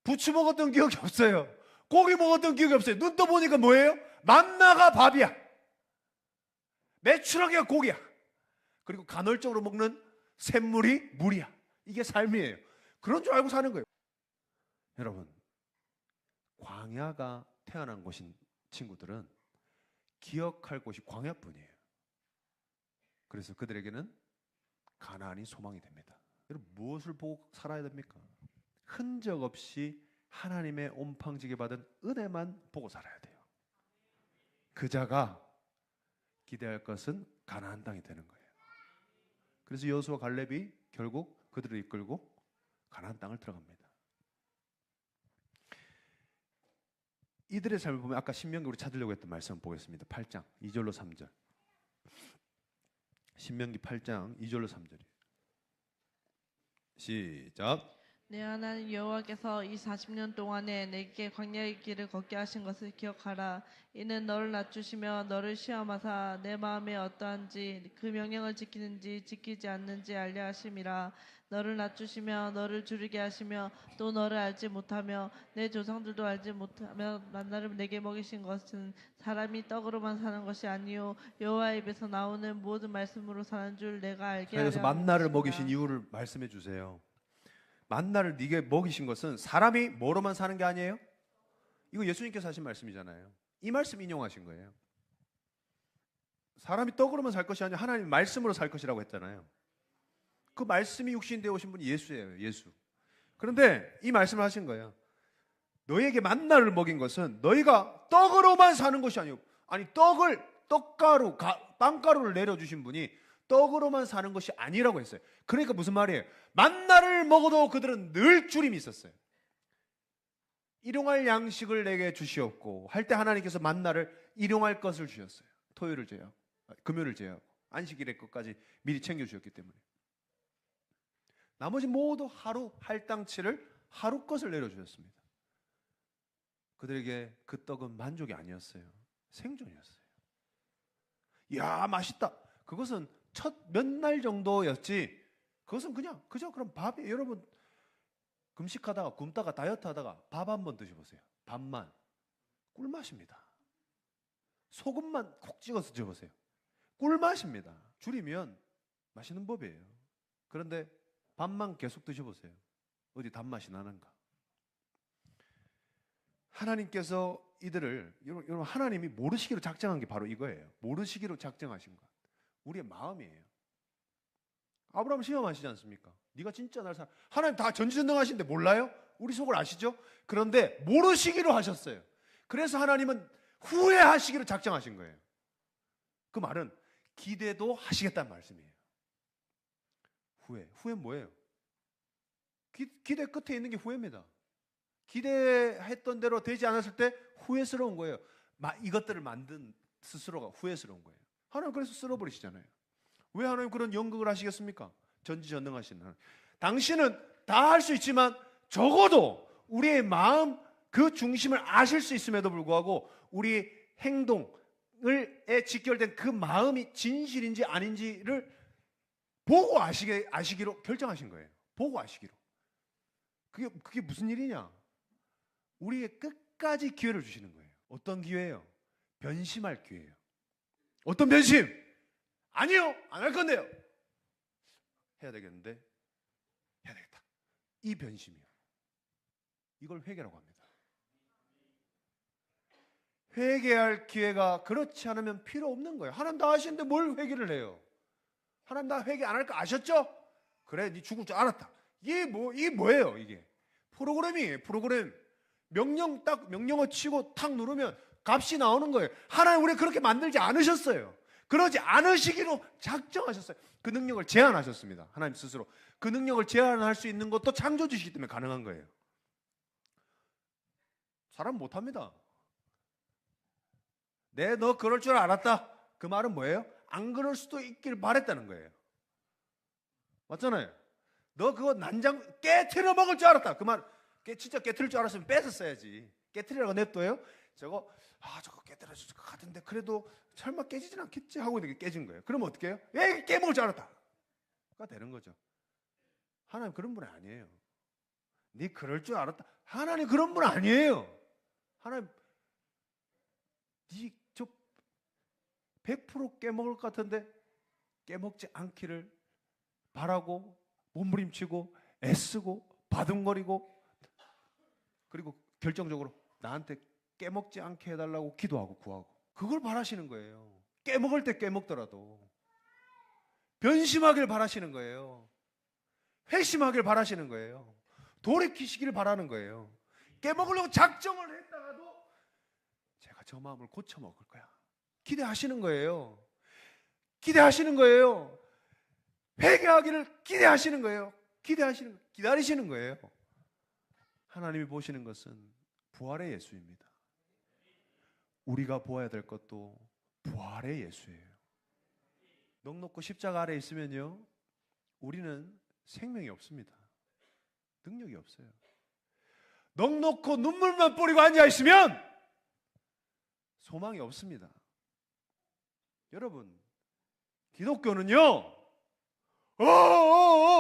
부추 먹었던 기억이 없어요. 고기 먹었던 기억이 없어요. 눈 떠보니까 뭐예요? 만나가 밥이야. 메추라기가 고기야. 그리고 간헐적으로 먹는 샘물이 물이야. 이게 삶이에요. 그런 줄 알고 사는 거예요. 여러분, 광야가 태어난 곳인 친구들은 기억할 곳이 광야뿐이에요. 그래서 그들에게는 가나안이 소망이 됩니다. 여러분, 무엇을 보고 살아야 됩니까? 흔적 없이 하나님의 온팡지게 받은 은혜만 보고 살아야 돼요. 그 자가 기대할 것은 가나안 땅이 되는 거예요. 그래서 여호수아 갈렙이 결국 그들을 이끌고 가나안 땅을 들어갑니다. 이들의 삶을 보면 아까 신명기 우리 찾으려고 했던 말씀 보겠습니다. 8장 2절로 3절. 신명기 8장 2절로 3절이에요. 시작. 내 하나님 여호와께서 이 40년 동안에 내게 광야의 길을 걷게 하신 것을 기억하라. 이는 너를 낮추시며 너를 시험하사 내 마음에 어떠한지 그 명령을 지키는지 지키지 않는지 알려 하심이라. 너를 낮추시며 너를 줄이게 하시며 또 너를 알지 못하며 내 조상들도 알지 못하며 만나를 내게 먹이신 것은 사람이 떡으로만 사는 것이 아니요 여호와의 입에서 나오는 모든 말씀으로 사는 줄 내가 알게 하려 그래서 만나를 하심이라. 먹이신 이유를 말씀해 주세요. 만나를 네게 먹이신 것은 사람이 뭐로만 사는 게 아니에요? 이거 예수님께서 하신 말씀이잖아요. 이 말씀 인용하신 거예요. 사람이 떡으로만 살 것이 아니라 하나님 말씀으로 살 것이라고 했잖아요. 그 말씀이 육신이 되어 오신 분이 예수예요. 예수. 그런데 이 말씀을 하신 거예요. 너에게 만나를 먹인 것은 너희가 떡으로만 사는 것이 아니고, 아니 떡가루, 빵가루를 내려주신 분이 떡으로만 사는 것이 아니라고 했어요. 그러니까 무슨 말이에요? 만나를 먹어도 그들은 늘 줄임이 있었어요. 일용할 양식을 내게 주시었고 할 때 하나님께서 만나를 일용할 것을 주셨어요. 토요일을 제하고 금요일을 제하고 안식일의 것까지 미리 챙겨주셨기 때문에 나머지 모두 하루 할당치를 하루 것을 내려주셨습니다. 그들에게 그 떡은 만족이 아니었어요. 생존이었어요. 이야 맛있다. 그것은 첫 몇 날 정도였지. 그것은 그저 그럼 밥이, 여러분 금식하다가 굶다가 다이어트 하다가 밥 한 번 드셔보세요. 밥만 꿀맛입니다. 소금만 콕 찍어서 드셔보세요. 꿀맛입니다. 줄이면 맛있는 법이에요. 그런데 밥만 계속 드셔보세요. 어디 단맛이 나는가? 하나님께서 이들을, 여러분 하나님이 모르시기로 작정한 게 바로 이거예요. 모르시기로 작정하신 것. 우리의 마음이에요. 아브라함 시험하시지 않습니까? 네가 진짜 날 사랑. 하나님 다 전지전능하신데 몰라요? 우리 속을 아시죠? 그런데 모르시기로 하셨어요. 그래서 하나님은 후회하시기로 작정하신 거예요. 그 말은 기대도 하시겠다는 말씀이에요. 후회는 뭐예요? 기대 끝에 있는 게 후회입니다. 기대했던 대로 되지 않았을 때 후회스러운 거예요. 이것들을 만든 스스로가 후회스러운 거예요. 하나님 그래서 쓸어버리시잖아요. 왜 하나님 그런 연극을 하시겠습니까? 전지전능하신 하나님. 당신은 다 할 수 있지만 적어도 우리의 마음 그 중심을 아실 수 있음에도 불구하고 우리 행동에 직결된 그 마음이 진실인지 아닌지를 보고 아시기로 결정하신 거예요. 보고 아시기로. 그게 무슨 일이냐? 우리에게 끝까지 기회를 주시는 거예요. 어떤 기회예요? 변심할 기회예요. 어떤 변심? 아니요, 안 할 건데요. 해야 되겠는데 해야 되겠다. 이 변심이요. 이걸 회개라고 합니다. 회개할 기회가 그렇지 않으면 필요 없는 거예요. 하나님 다 아시는데 뭘 회개를 해요? 하나님 나 회개 안 할 거 아셨죠? 그래, 네 죽을 줄 알았다. 이게 뭐예요? 이게 프로그램이에요. 프로그램. 명령어 치고 탁 누르면 값이 나오는 거예요. 하나님 우리 그렇게 만들지 않으셨어요. 그러지 않으시기로 작정하셨어요. 그 능력을 제한하셨습니다. 하나님 스스로. 그 능력을 제한할 수 있는 것도 창조주시기 때문에 가능한 거예요. 사람 못합니다. 너 그럴 줄 알았다. 그 말은 뭐예요? 안 그럴 수도 있길 바랬다는 거예요. 맞잖아요. 너 그거 난장 깨트려 먹을 줄 알았다. 그 말 진짜 깨트릴 줄 알았으면 뺏었어야지. 깨트리라고 냅둬요. 저거 깨트려 줄 것 같은데 그래도 설마 깨지진 않겠지 하고 이렇게 깨진 거예요. 그러면 어떻게 해요? 깨먹을 줄 알았다. 가 되는 거죠. 하나님 그런 분 아니에요. 네 그럴 줄 알았다. 하나님 그런 분 아니에요. 하나님 저 100% 깨먹을 것 같은데 깨먹지 않기를 바라고 몸부림치고 애쓰고 바둥거리고 그리고 결정적으로 나한테 깨먹지 않게 해달라고 기도하고 구하고 그걸 바라시는 거예요. 깨먹을 때 깨먹더라도 변심하길 바라시는 거예요. 회심하길 바라시는 거예요. 돌이키시기를 바라는 거예요. 깨먹으려고 작정을 했다가도 제가 저 마음을 고쳐먹을 거야. 기대하시는 거예요. 기대하시는 거예요. 회개하기를 기대하시는 거예요. 기다리시는 거예요. 하나님이 보시는 것은 부활의 예수입니다. 우리가 보아야 될 것도 부활의 예수예요. 넉넉고 십자가 아래 있으면요, 우리는 생명이 없습니다. 능력이 없어요. 넉넉고 눈물만 뿌리고 앉아 있으면 소망이 없습니다. 여러분, 기독교는요,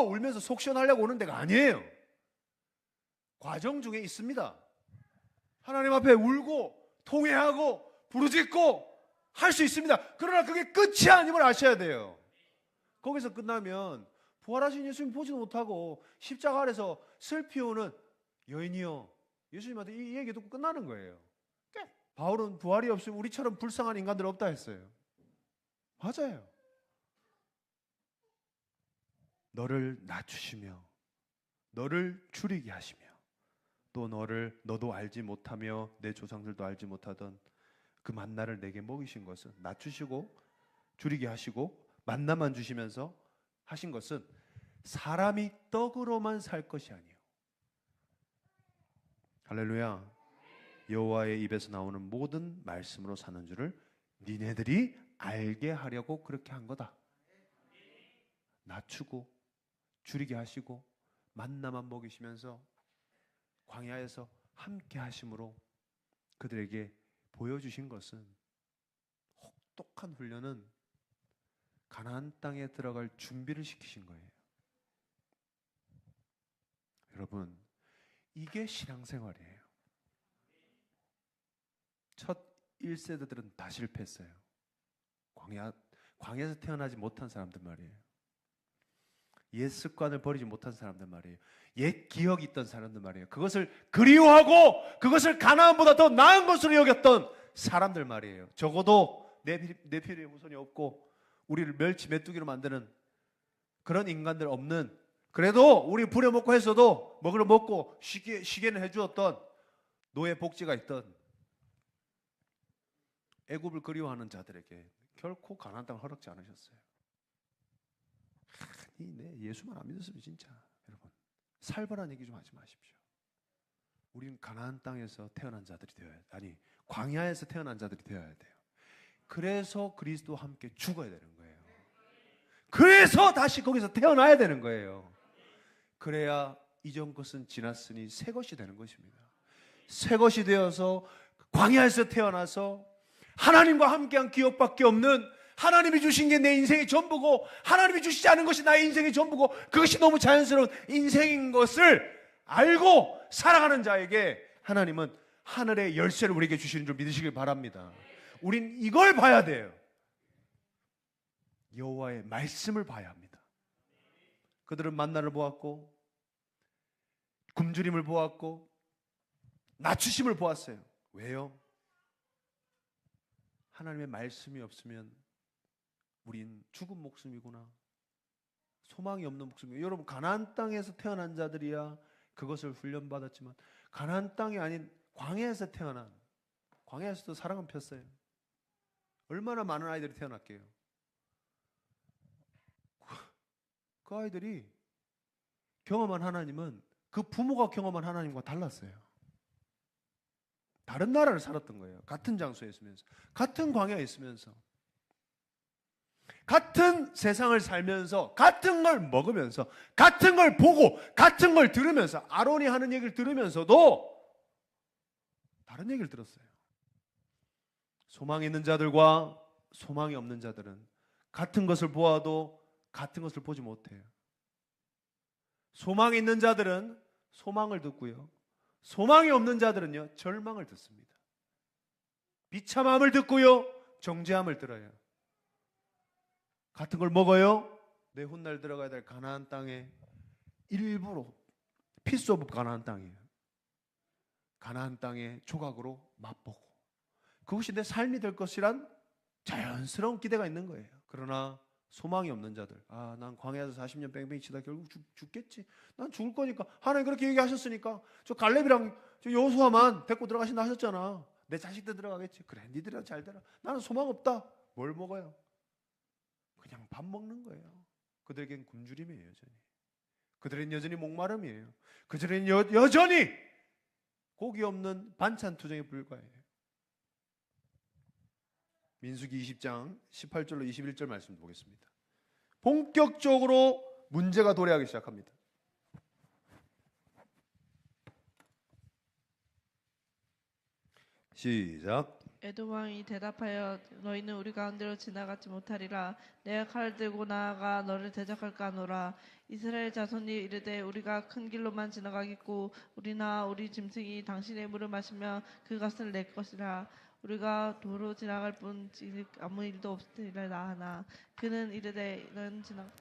울면서 속 시원하려고 오는 데가 아니에요. 과정 중에 있습니다. 하나님 앞에 울고 통회하고 부르짖고 할 수 있습니다. 그러나 그게 끝이 아님을 아셔야 돼요. 거기서 끝나면 부활하신 예수님 보지도 못하고 십자가 아래서 슬피 오는 여인이요, 예수님한테 이 얘기 듣고 끝나는 거예요. 바울은 부활이 없으면 우리처럼 불쌍한 인간들 없다 했어요. 맞아요. 너를 낮추시며 너를 줄이게 하시며 또 너도 알지 못하며 내 조상들도 알지 못하던 그 만나를 내게 먹이신 것은, 낮추시고 줄이게 하시고 만나만 주시면서 하신 것은 사람이 떡으로만 살 것이 아니에요. 할렐루야. 여호와의 입에서 나오는 모든 말씀으로 사는 줄을 니네들이 알게 하려고 그렇게 한 거다. 낮추고 줄이게 하시고 만나만 먹이시면서 광야에서 함께 하심으로 그들에게 보여주신 것은, 혹독한 훈련은 가나안 땅에 들어갈 준비를 시키신 거예요. 여러분, 이게 신앙생활이에요. 첫 1세대들은 다 실패했어요. 광야에서 태어나지 못한 사람들 말이에요. 옛 습관을 버리지 못한 사람들 말이에요. 옛 기억이 있던 사람들 말이에요. 그것을 그리워하고 그것을 가나안보다 더 나은 것으로 여겼던 사람들 말이에요. 적어도 내 필요에 후손이 없고 우리를 멸치 메뚜기로 만드는 그런 인간들 없는, 그래도 우리 부려먹고 했어도 먹으러 먹고 쉬게는 해주었던 노예 복지가 있던 애굽을 그리워하는 자들에게 결코 가나안 땅을 허락지 않으셨어요. 네, 예수만 안 믿었으면 진짜 여러분 살벌한 얘기 좀 하지 마십시오. 우리는 가나안 땅에서 태어난 자들이 되어야, 아니 광야에서 태어난 자들이 되어야 돼요. 그래서 그리스도와 함께 죽어야 되는 거예요. 그래서 다시 거기서 태어나야 되는 거예요. 그래야 이전 것은 지났으니 새 것이 되는 것입니다. 새 것이 되어서 광야에서 태어나서 하나님과 함께한 기억밖에 없는, 하나님이 주신 게 내 인생의 전부고 하나님이 주시지 않은 것이 나의 인생의 전부고 그것이 너무 자연스러운 인생인 것을 알고 살아가는 자에게 하나님은 하늘의 열쇠를 우리에게 주시는 줄 믿으시길 바랍니다. 우린 이걸 봐야 돼요. 여호와의 말씀을 봐야 합니다. 그들은 만나를 보았고 굶주림을 보았고 낮추심을 보았어요. 왜요? 하나님의 말씀이 없으면 우린 죽은 목숨이구나, 소망이 없는 목숨이에요. 여러분, 가나안 땅에서 태어난 자들이야 그것을 훈련받았지만 가나안 땅이 아닌 광야에서 태어난, 광야에서도 사랑은 폈어요. 얼마나 많은 아이들이 태어났게요. 그 아이들이 경험한 하나님은 그 부모가 경험한 하나님과 달랐어요. 다른 나라를 살았던 거예요. 같은 장소에 있으면서, 같은 광야에 있으면서, 같은 세상을 살면서, 같은 걸 먹으면서, 같은 걸 보고, 같은 걸 들으면서, 아론이 하는 얘기를 들으면서도 다른 얘기를 들었어요. 소망이 있는 자들과 소망이 없는 자들은 같은 것을 보아도 같은 것을 보지 못해요. 소망이 있는 자들은 소망을 듣고요, 소망이 없는 자들은요 절망을 듣습니다. 비참함을 듣고요 정죄함을 들어요. 같은 걸 먹어요. 내 훗날 들어가야 될 가나안 땅의 일부로, 피스 오브 가나안 땅이에요. 가나안 땅의 조각으로 맛보고 그것이 내 삶이 될 것이란 자연스러운 기대가 있는 거예요. 그러나 소망이 없는 자들, 난 광야에서 40년 뺑뺑이 치다 결국 죽겠지, 난 죽을 거니까, 하나님 그렇게 얘기하셨으니까 저 갈렙이랑 저 여호수아만 데리고 들어가신다 하셨잖아, 내 자식들 들어가겠지, 그래 니들이라 잘 되라, 나는 소망 없다. 뭘 먹어요? 그냥 밥 먹는 거예요. 그들에겐 굶주림이에요. 여전히. 그들은 여전히 목마름이에요. 그들은 여전히 고기 없는 반찬 투정에 불과해요. 민수기 20장 18절로 21절 말씀 보겠습니다. 본격적으로 문제가 도래하기 시작합니다. 시작. 에돔 왕이 대답하여 너희는 우리 가운데로 지나가지 못하리라. 내가 칼을 들고 나아가 너를 대적할까 하노라. 이스라엘 자손이 이르되 우리가 큰 길로만 지나가겠고 우리나 우리 짐승이 당신의 물을 마시면 그 값을 낼 것이라. 우리가 도로 지나갈 뿐 아무 일도 없으리라 하나. 그는 이르되 너는 지나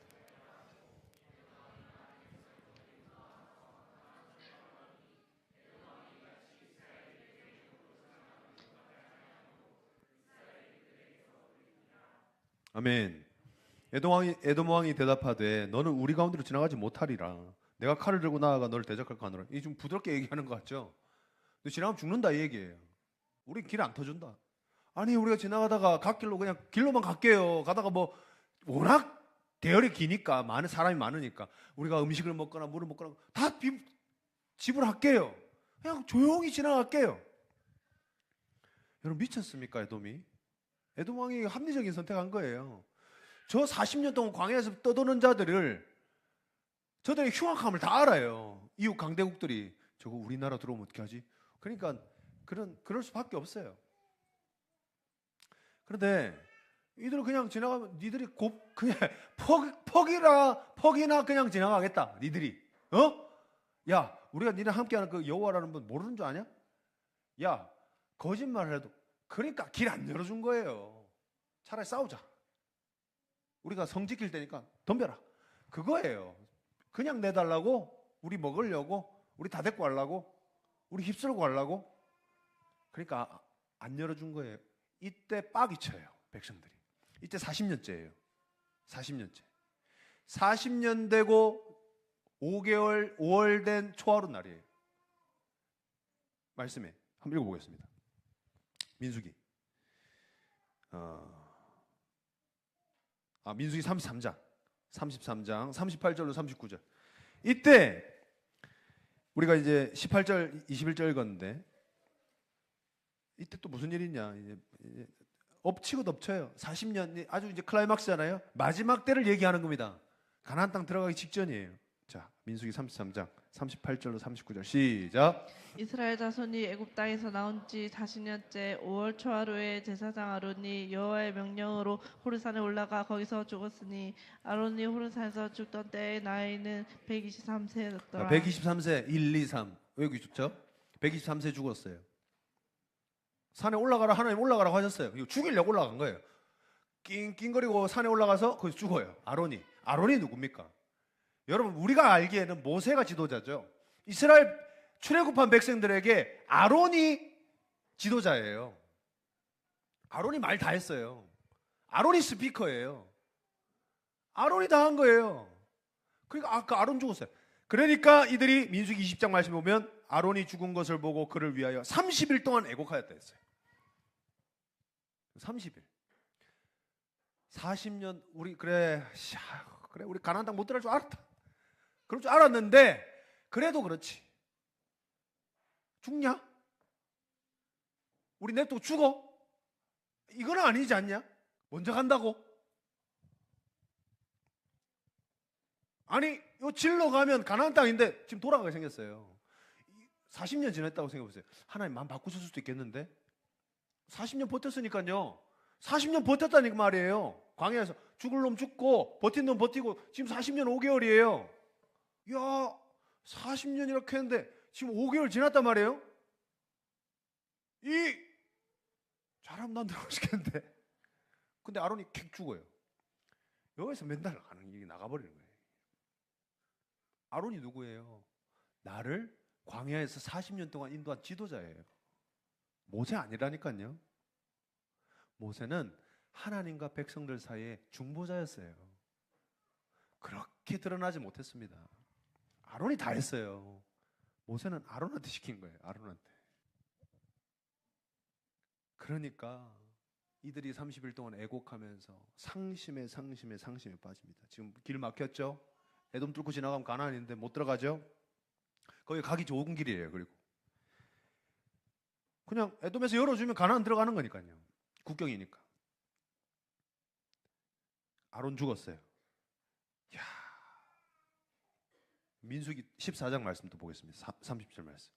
아멘. 에돔 왕이 대답하되 너는 우리 가운데로 지나가지 못하리라. 내가 칼을 들고 나아가 너를 대적할까 하노라. 이 좀 부드럽게 얘기하는 것 같죠? 너 지나가면 죽는다 이 얘기예요. 우린 길 안 터준다. 아니 우리가 지나가다가 갓길로 그냥 길로만 갈게요. 가다가 뭐 워낙 대열이 기니까 많은 사람이 많으니까 우리가 음식을 먹거나 물을 먹거나 다 지불할게요. 그냥 조용히 지나갈게요. 여러분 미쳤습니까 에돔이? 에돔 왕이 합리적인 선택한 거예요. 저 40년 동안 광야에서 떠도는 자들을 저들의 흉악함을 다 알아요. 이웃 강대국들이 저거 우리나라 들어오면 어떻게 하지? 그러니까 그럴 수밖에 없어요. 그런데 이들은 그냥 지나가면 니들이 그냥 퍽이나 그냥 지나가겠다. 니들이 야 우리가 니네 함께하는 그 여호와라는 분 모르는 줄 아냐? 야 거짓말을 해도 그러니까 길 안 열어준 거예요. 차라리 싸우자. 우리가 성 지킬 테니까 덤벼라. 그거예요. 그냥 내달라고? 우리 먹으려고? 우리 다 데리고 가려고? 우리 휩쓸고 가려고? 그러니까 안 열어준 거예요. 이때 빡이 쳐요. 백성들이. 이때 40년째예요. 40년째. 40년 되고 5월 된 초하루 날이에요. 말씀에 한번 읽어보겠습니다. 민수기. 민수기 33장 38절로 39절. 이때 우리가 이제 18절 21절 읽었는데 이때 또 무슨 일이 있냐. 이제 엎치고 덮쳐요. 40년 아주 이제 클라이막스잖아요. 마지막 때를 얘기하는 겁니다. 가나안 땅 들어가기 직전이에요. 자, 민수기 33장 38절로 39절 시작. 이스라엘 자손이 애굽 땅에서 나온 지 40년째 5월 초하루에 제사장 아론이 여호와의 명령으로 호르산에 올라가 거기서 죽었으니 아론이 호르산에서 죽던 때의 나이는 123세였더라. 123세 1, 2, 3 여기 좋죠? 123세 죽었어요. 산에 올라가라 하나님 올라가라고 하셨어요. 이거 죽이려고 올라간 거예요. 낑낑거리고 산에 올라가서 거기서 죽어요. 아론이 누굽니까? 여러분 우리가 알기에는 모세가 지도자죠. 이스라엘 출애굽한 백성들에게 아론이 지도자예요. 아론이 말 다 했어요. 아론이 스피커예요. 아론이 다 한 거예요. 그러니까 아까 아론 죽었어요. 그러니까 이들이 민수기 20장 말씀 보면 아론이 죽은 것을 보고 그를 위하여 30일 동안 애곡하였다 했어요. 30일. 40년 우리 그래 우리 가나안 땅 못 들어갈 줄 알았다. 그럴 줄 알았는데 그래도 그렇지. 죽냐? 우리 냅두고 죽어? 이건 아니지 않냐? 먼저 간다고? 아니 요 질러 가면 가나안 땅인데 지금 돌아가게 생겼어요. 40년 지났다고 생각해보세요. 하나님 마음 바꾸실 수도 있겠는데 40년 버텼으니까요. 40년 버텼다니까 말이에요. 광야에서 죽을 놈 죽고 버틴 놈 버티고 지금 40년 5개월이에요. 야 40년 이렇게 했는데 지금 5개월 지났단 말이에요. 잘하면 난 들어올 수 있겠는데. 근데 아론이 킥 죽어요. 여기서 맨날 가는 일이 나가버리는 거예요. 아론이 누구예요? 나를 광야에서 40년 동안 인도한 지도자예요. 모세 아니라니까요. 모세는 하나님과 백성들 사이에 중보자였어요. 그렇게 드러나지 못했습니다. 아론이 다 했어요. 모세는 아론한테 시킨 거예요. 아론한테. 그러니까 이들이 30일 동안 애곡하면서 상심에 빠집니다. 지금 길 막혔죠? 에돔 뚫고 지나가면 가나안인데 못 들어가죠? 거기 가기 좋은 길이에요. 그리고 그냥 에돔에서 열어주면 가나안 들어가는 거니까요. 국경이니까. 아론 죽었어요. 야, 민수기 14장 말씀도 보겠습니다. 30절 말씀.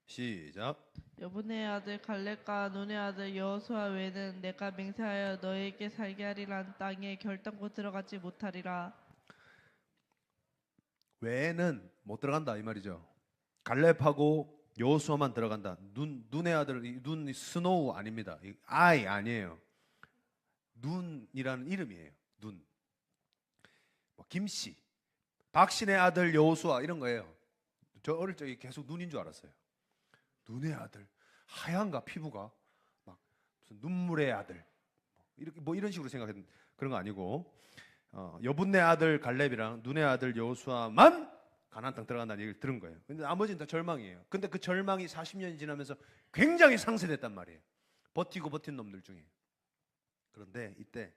시작. 여분의 아들 갈렙과 눈의 아들 여호수아 외에는 내가 맹세하여 너에게 살게 하리란 땅에 결단코 들어가지 못하리라. 외에는 못 들어간다 이 말이죠. 갈렙하고 여호수아만 들어간다. 눈의 아들, 눈 스노우 아닙니다. 아이 아니에요. 눈이라는 이름이에요. 눈. 뭐 김씨, 박신의 아들 여호수아 이런 거예요. 저 어릴 적에 계속 눈인 줄 알았어요. 눈의 아들, 하얀가 피부가 막 무슨 눈물의 아들, 이렇게 뭐 이런 식으로 생각했는데 그런 거 아니고 여분네 아들 갈렙이랑 눈의 아들 여호수아만 가나안 땅 들어간다는 얘기를 들은 거예요. 근데 나머지는 다 절망이에요. 근데 그 절망이 40년이 지나면서 굉장히 상쇄됐단 말이에요. 버티고 버틴 놈들 중에. 그런데 이때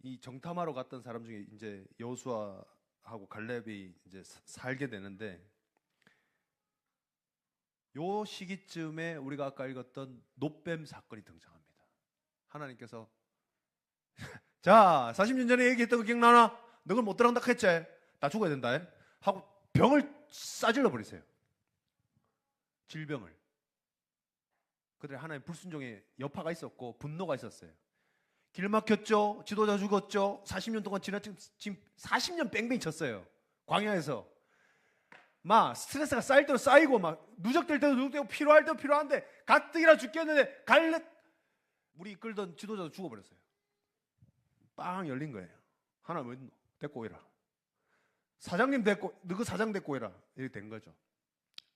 이 정탐하러 갔던 사람 중에 이제 여호수아하고 갈렙이 이제 살게 되는데 요 시기쯤에 우리가 아까 읽었던 놋뱀 사건이 등장합니다. 하나님께서 자 40년 전에 얘기했던 거 기억나나? 너걸 못 들어간다 했지? 나 죽어야 된다 하고 병을 싸질러 버리세요. 질병을. 그들의 하나님 불순종의 여파가 있었고 분노가 있었어요. 길 막혔죠. 지도자 죽었죠. 40년 동안 지금 40년 뺑뺑이 쳤어요. 광야에서 막 스트레스가 쌓일 대로 쌓이고 막 누적될 때도 누적되고 필요할 때도 필요한데 가뜩이나 죽겠는데 갈렙 우리 이끌던 지도자도 죽어버렸어요. 빵 열린 거예요. 하나님 데리고 오라. 사장님 데리고 너그 사장 데리고 오라. 이렇게 된 거죠.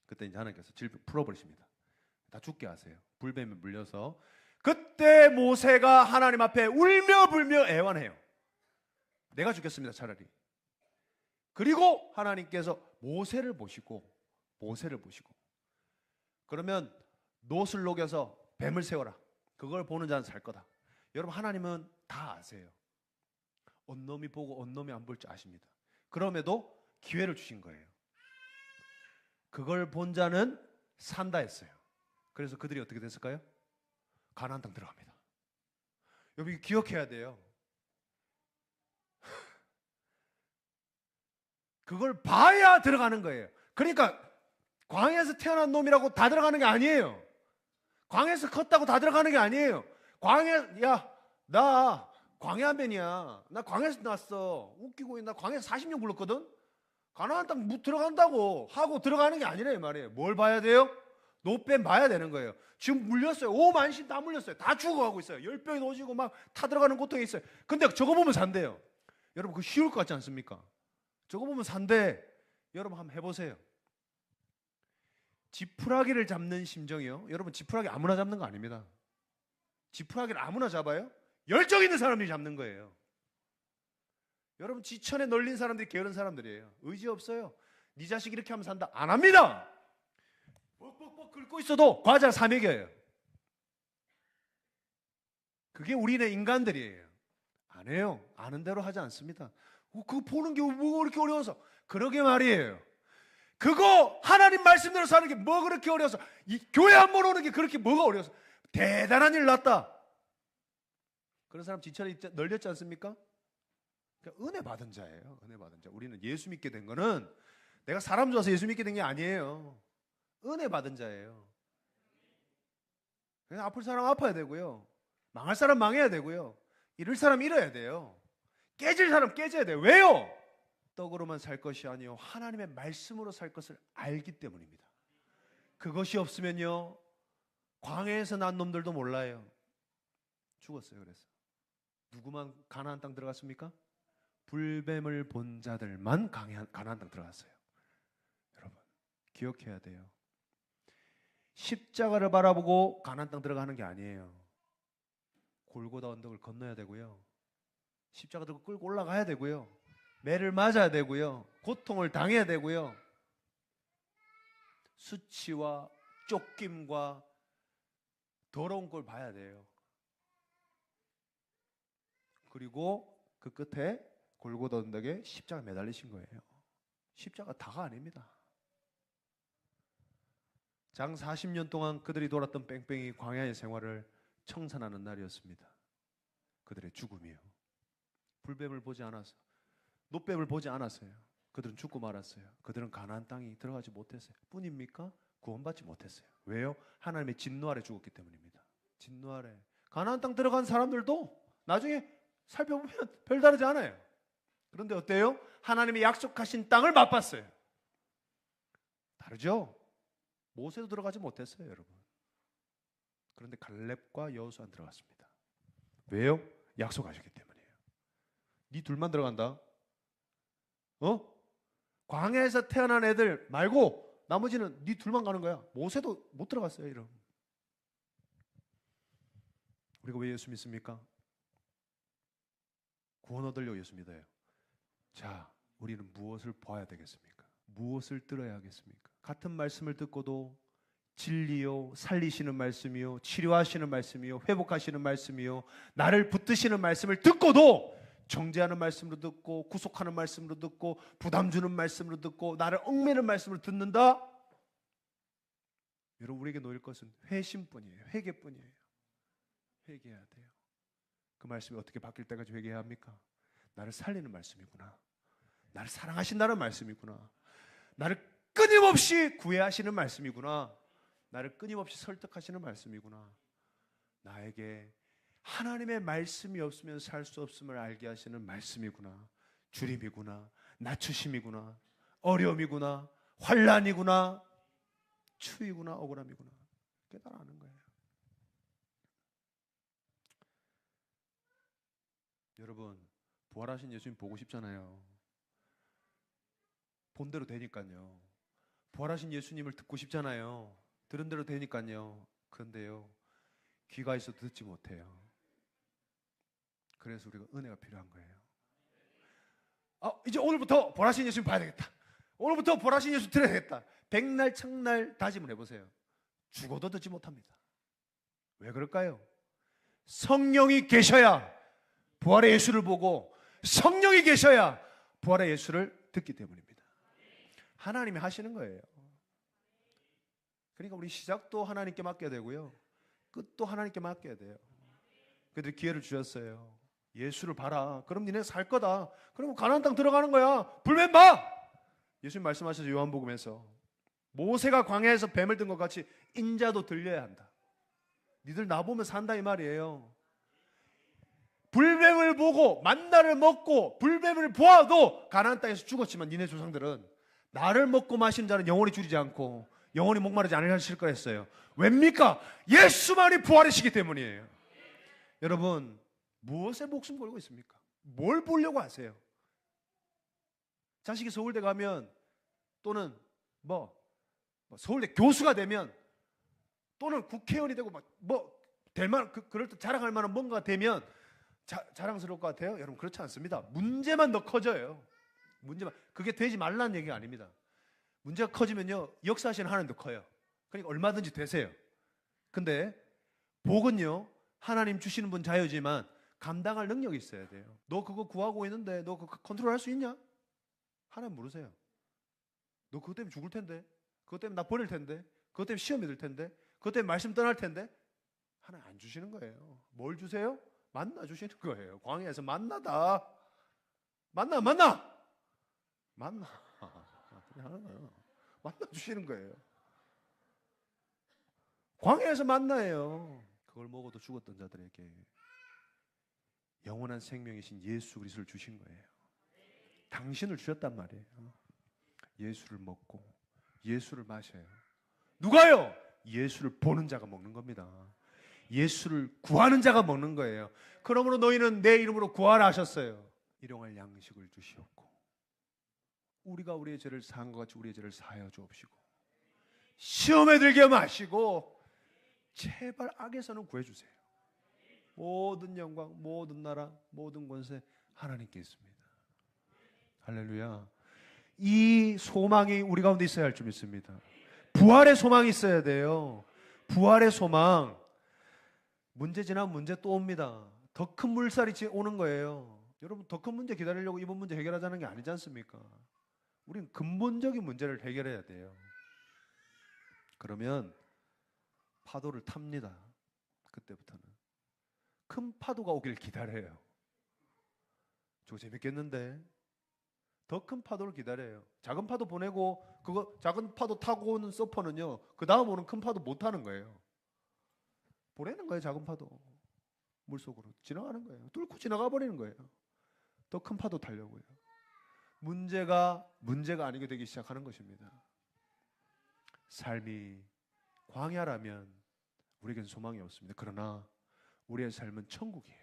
그때 이제 하나님께서 질병 풀어버리십니다. 다 죽게 하세요. 불뱀에 물려서. 그때 모세가 하나님 앞에 울며 불며 애원해요. 내가 죽겠습니다 차라리. 그리고 하나님께서 모세를 보시고 그러면 놋을 녹여서 뱀을 세워라. 그걸 보는 자는 살 거다. 여러분 하나님은 다 아세요. 언놈이 보고 언놈이 안 볼 줄 아십니다. 그럼에도 기회를 주신 거예요. 그걸 본 자는 산다 했어요. 그래서 그들이 어떻게 됐을까요? 가나안 땅 들어갑니다. 여러분 기억해야 돼요. 그걸 봐야 들어가는 거예요. 그러니까 광야에서 태어난 놈이라고 다 들어가는 게 아니에요. 광야에서 컸다고 다 들어가는 게 아니에요. 나 광야맨이야. 나 광야에서 났어. 웃기고 나 광야에서 40년 굴렀거든. 가나안 땅 들어간다고 하고 들어가는 게 아니라 이 말이에요. 뭘 봐야 돼요? 놋뱀 봐야 되는 거예요. 지금 물렸어요. 5만신 다 물렸어요. 다 죽어가고 있어요. 열병이 놓지고 막 타들어가는 고통이 있어요. 근데 저거 보면 산대요. 여러분 그거 쉬울 것 같지 않습니까? 저거 보면 산대. 여러분 한번 해보세요. 지푸라기를 잡는 심정이요. 여러분 지푸라기 아무나 잡는 거 아닙니다. 지푸라기를 아무나 잡아요? 열정 있는 사람들이 잡는 거예요. 여러분 지천에 널린 사람들이 게으른 사람들이에요. 의지 없어요. 네 자식 이렇게 하면 산다. 안 합니다. 뻑뻑뻑 긁고 있어도 과자 사 먹여요. 그게 우리네 인간들이에요. 안 해요. 아는 대로 하지 않습니다. 그거 보는 게 뭐가 그렇게 어려워서. 그러게 말이에요. 그거 하나님 말씀대로 사는 게 뭐 그렇게 어려워서. 이 교회 한 번 오는 게 그렇게 뭐가 어려워서. 대단한 일 났다. 그런 사람 지천에 널렸지 않습니까? 그러니까 은혜 받은 자예요. 은혜 받은 자. 우리는 예수 믿게 된 거는 내가 사람 좋아서 예수 믿게 된 게 아니에요. 은혜 받은 자예요. 그냥 아플 사람 아파야 되고요. 망할 사람 망해야 되고요. 잃을 사람 잃어야 돼요. 깨질 사람 깨져야 돼요. 왜요? 떡으로만 살 것이 아니요 하나님의 말씀으로 살 것을 알기 때문입니다. 그것이 없으면요 광야에서 난 놈들도 몰라요. 죽었어요. 그래서 누구만 가나안 땅 들어갔습니까? 불뱀을 본 자들만 가나안 땅 들어갔어요. 여러분 기억해야 돼요. 십자가를 바라보고 가나안 땅 들어가는 게 아니에요. 골고다 언덕을 건너야 되고요. 십자가 들고 끌고 올라가야 되고요. 매를 맞아야 되고요. 고통을 당해야 되고요. 수치와 쫓김과 더러운 걸 봐야 돼요. 그리고 그 끝에 골고다 언덕에 십자가 매달리신 거예요. 십자가 다가 아닙니다. 장 40년 동안 그들이 돌았던 뺑뺑이 광야의 생활을 청산하는 날이었습니다. 그들의 죽음이요. 불뱀을 보지 않았어요. 노뱀을 보지 않았어요. 그들은 죽고 말았어요. 그들은 가나안 땅에 들어가지 못했어요. 뿐입니까? 구원받지 못했어요. 왜요? 하나님의 진노 아래 죽었기 때문입니다. 진노 아래. 가나안 땅 들어간 사람들도 나중에 살펴보면 별다르지 않아요. 그런데 어때요? 하나님이 약속하신 땅을 맛봤어요. 다르죠? 모세도 들어가지 못했어요, 여러분. 그런데 갈렙과 여호수아는 들어갔습니다. 왜요? 약속하셨기 때문이에요. 네 둘만 들어간다. 광야에서 태어난 애들 말고 나머지는 네 둘만 가는 거야. 모세도 못 들어갔어요, 이런. 우리가 왜 예수 믿습니까? 구원 얻으려고 예수 믿어요. 자, 우리는 무엇을 봐야 되겠습니까? 무엇을 들어야 하겠습니까? 같은 말씀을 듣고도 진리요, 살리시는 말씀이요, 치료하시는 말씀이요, 회복하시는 말씀이요, 나를 붙드시는 말씀을 듣고도 정죄하는 말씀으로 듣고 구속하는 말씀으로 듣고 부담 주는 말씀으로 듣고 나를 얽매는 말씀으로 듣는다? 여러분, 우리에게 놓일 것은 회심뿐이에요. 회개뿐이에요. 회개해야 돼요. 그 말씀이 어떻게 바뀔 때까지 회개해야 합니까? 나를 살리는 말씀이구나. 나를 사랑하신다는 말씀이구나. 나를 끊임없이 구애하시는 말씀이구나. 나를 끊임없이 설득하시는 말씀이구나. 나에게 하나님의 말씀이 없으면 살 수 없음을 알게 하시는 말씀이구나. 주림이구나. 낮추심이구나. 어려움이구나. 환난이구나. 추위구나. 억울함이구나. 깨달아가는 거예요. 여러분, 부활하신 예수님 보고 싶잖아요. 본 대로 되니까요. 부활하신 예수님을 듣고 싶잖아요. 들은 대로 되니까요. 그런데요, 귀가 있어도 듣지 못해요. 그래서 우리가 은혜가 필요한 거예요. 이제 오늘부터 부활하신 예수님 봐야 되겠다. 오늘부터 부활하신 예수 들어야 되겠다. 백날 청날 다짐을 해보세요. 죽어도 듣지 못합니다. 왜 그럴까요? 성령이 계셔야 부활의 예수를 보고, 성령이 계셔야 부활의 예수를 듣기 때문입니다. 하나님이 하시는 거예요. 그러니까 우리 시작도 하나님께 맡겨야 되고요, 끝도 하나님께 맡겨야 돼요. 그들이 기회를 주셨어요. 예수를 봐라. 그럼 니네 살 거다. 그러면 가나안 땅 들어가는 거야. 불뱀 봐. 예수님 말씀하셔서 요한복음에서 모세가 광야에서 뱀을 든 것 같이 인자도 들려야 한다. 니들 나보면 산다 이 말이에요. 불뱀을 보고 만나를 먹고 불뱀을 보아도 가나안 땅에서 죽었지만 니네 조상들은 나를 먹고 마신 자는 영원히 줄이지 않고 영원히 목마르지 않으실 거라 했어요. 왜입니까? 예수만이 부활이시기 때문이에요. 여러분, 무엇에 목숨 걸고 있습니까? 뭘 보려고 하세요? 자식이 서울대 가면, 또는 서울대 교수가 되면, 또는 국회의원이 되고 될만 그럴 때 자랑할 만한 뭔가 되면 자랑스러울 것 같아요? 여러분, 그렇지 않습니다. 문제만 더 커져요. 문제만. 그게 되지 말라는 얘기가 아닙니다. 문제가 커지면요, 역사하시는 하나님도 커요. 그러니까 얼마든지 되세요. 근데 복은요, 하나님 주시는 분 자유지만 감당할 능력이 있어야 돼요. 너 그거 구하고 있는데 너 그거 컨트롤할 수 있냐? 하나님 물으세요. 너 그것 때문에 죽을 텐데, 그것 때문에 나 버릴 텐데, 그것 때문에 시험이 들 텐데, 그것 때문에 말씀 떠날 텐데. 하나님 안 주시는 거예요. 뭘 주세요? 만나 주시는 거예요. 광야에서 만나다. 만나 주시는 거예요. 광야에서 만나예요. 그걸 먹어도 죽었던 자들에게 영원한 생명이신 예수 그리스도를 주신 거예요. 당신을 주셨단 말이에요. 예수를 먹고 예수를 마셔요. 누가요? 예수를 보는 자가 먹는 겁니다. 예수를 구하는 자가 먹는 거예요. 그러므로 너희는 내 이름으로 구하라 하셨어요. 일용할 양식을 주시옵고 우리가 우리의 죄를 사한 것 같이 우리의 죄를 사하여 주옵시고 시험에 들게 마시고 제발 악에서는 구해주세요. 모든 영광, 모든 나라, 모든 권세 하나님께 있습니다. 할렐루야. 이 소망이 우리 가운데 있어야 할 줄 믿습니다. 부활의 소망이 있어야 돼요. 부활의 소망. 문제 지나면 문제 또 옵니다. 더 큰 물살이 오는 거예요. 여러분, 더 큰 문제 기다리려고 이번 문제 해결하자는 게 아니지 않습니까? 우리는 근본적인 문제를 해결해야 돼요. 그러면 파도를 탑니다. 그때부터는 큰 파도가 오길 기다려요. 저거 재밌겠는데? 더 큰 파도를 기다려요. 작은 파도 보내고 그거 작은 파도 타고 오는 서퍼는요, 그 다음 오는 큰 파도 못 타는 거예요. 보내는 거예요. 작은 파도 물속으로 지나가는 거예요. 뚫고 지나가 버리는 거예요. 더 큰 파도 타려고요. 문제가 아니게 되기 시작하는 것입니다. 삶이 광야라면 우리에겐 소망이 없습니다. 그러나 우리의 삶은 천국이에요.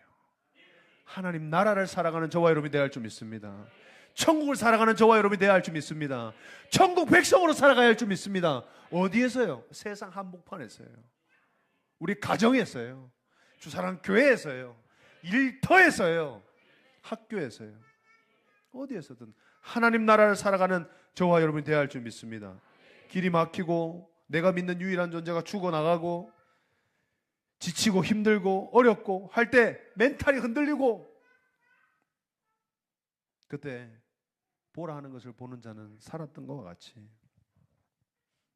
하나님 나라를 살아가는 저와 여러분이 되어야 할 줄 믿습니다. 천국을 살아가는 저와 여러분이 되어야 할 줄 믿습니다. 천국 백성으로 살아가야 할 줄 믿습니다. 어디에서요? 세상 한복판에서요. 우리 가정에서요. 주사랑 교회에서요. 일터에서요. 학교에서요. 어디에서든 하나님 나라를 살아가는 저와 여러분이 되어야 할 줄 믿습니다. 길이 막히고 내가 믿는 유일한 존재가 죽어나가고 지치고 힘들고 어렵고 할 때 멘탈이 흔들리고, 그때 보라 하는 것을 보는 자는 살았던 것과 같이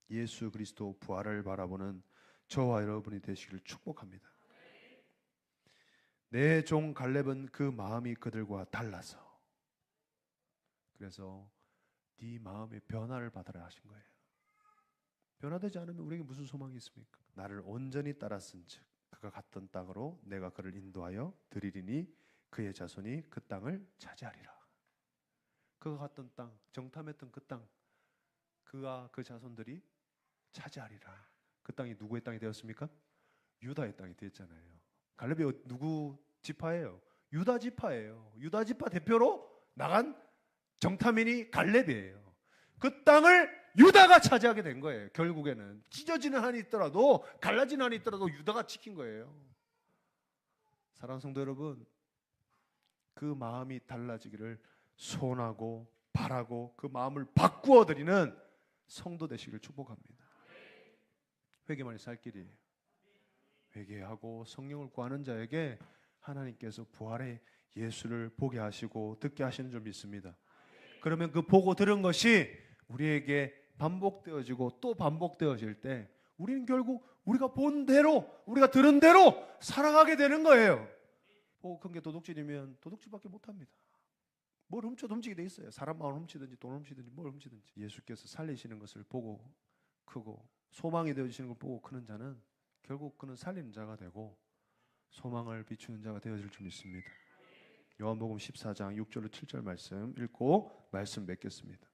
예수 그리스도 부활을 바라보는 저와 여러분이 되시기를 축복합니다. 내 종 갈렙은 그 마음이 그들과 달라서, 그래서 네 마음의 변화를 받으라 하신 거예요. 변화되지 않으면 우리에게 무슨 소망이 있습니까? 나를 온전히 따랐은즉 그가 갔던 땅으로 내가 그를 인도하여 드리리니 그의 자손이 그 땅을 차지하리라. 그가 갔던 땅, 정탐했던 그 땅, 그와 그 자손들이 차지하리라. 그 땅이 누구의 땅이 되었습니까? 유다의 땅이 되었잖아요. 갈렙이 누구 지파예요? 유다 지파예요. 유다 지파 대표로 나간 정탐인이 갈렙이에요. 그 땅을 유다가 차지하게 된 거예요. 결국에는 찢어지는 한이 있더라도, 갈라지는 한이 있더라도 유다가 지킨 거예요. 사랑하는 성도 여러분, 그 마음이 달라지기를 소원하고 바라고 그 마음을 바꾸어 드리는 성도 되시기를 축복합니다. 회개만이 살 길이에요. 회개하고 성령을 구하는 자에게 하나님께서 부활의 예수를 보게 하시고 듣게 하시는 줄 믿습니다. 그러면 그 보고 들은 것이 우리에게 반복되어지고 또 반복되어질 때 우리는 결국 우리가 본 대로, 우리가 들은 대로 살아가게 되는 거예요. 보고 큰 게 도둑질이면 도둑질밖에 못합니다. 뭘 훔쳐도 훔치게 돼 있어요. 사람 마음을 훔치든지 돈 훔치든지 뭘 훔치든지. 예수께서 살리시는 것을 보고 크고 소망이 되어지시는 걸 보고 크는 자는 결국 그는 살리는 자가 되고 소망을 비추는 자가 되어질 줄 믿습니다. 요한복음 14장 6절로 7절 말씀 읽고 말씀 맺겠습니다.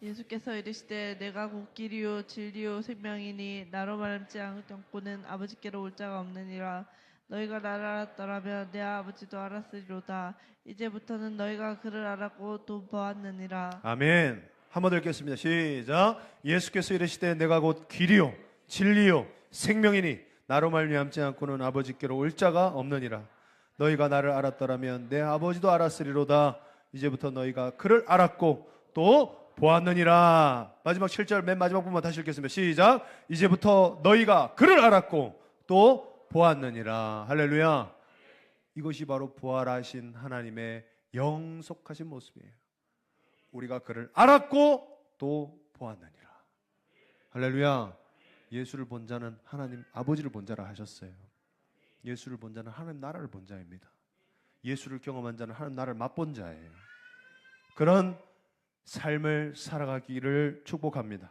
예수께서 이르시되 내가 곧 길이요 진리요 생명이니 나로 말하지 않고는 아버지께로 올 자가 없느니라. 너희가 나를 알았더라면 내 아버지도 알았으리로다. 이제부터는 너희가 그를 알았고 또 보았느니라. 아멘. 한번 더 읽겠습니다. 시작. 예수께서 이르시되 내가 곧 길이요 진리요 생명이니 나로 말미암지 않고는 아버지께로 올 자가 없느니라. 너희가 나를 알았더라면 내 아버지도 알았으리로다. 이제부터 너희가 그를 알았고 또 보았느니라. 마지막 7절 맨 마지막 부분만 다시 읽겠습니다. 시작. 이제부터 너희가 그를 알았고 또 보았느니라. 할렐루야. 이것이 바로 부활하신 하나님의 영속하신 모습이에요. 우리가 그를 알았고 또 보았느니라. 할렐루야. 예수를 본 자는 하나님 아버지를 본 자라 하셨어요. 예수를 본 자는 하나님 나라를 본 자입니다. 예수를 경험한 자는 하나님 나라를 맛본 자예요. 그런 삶을 살아가기를 축복합니다.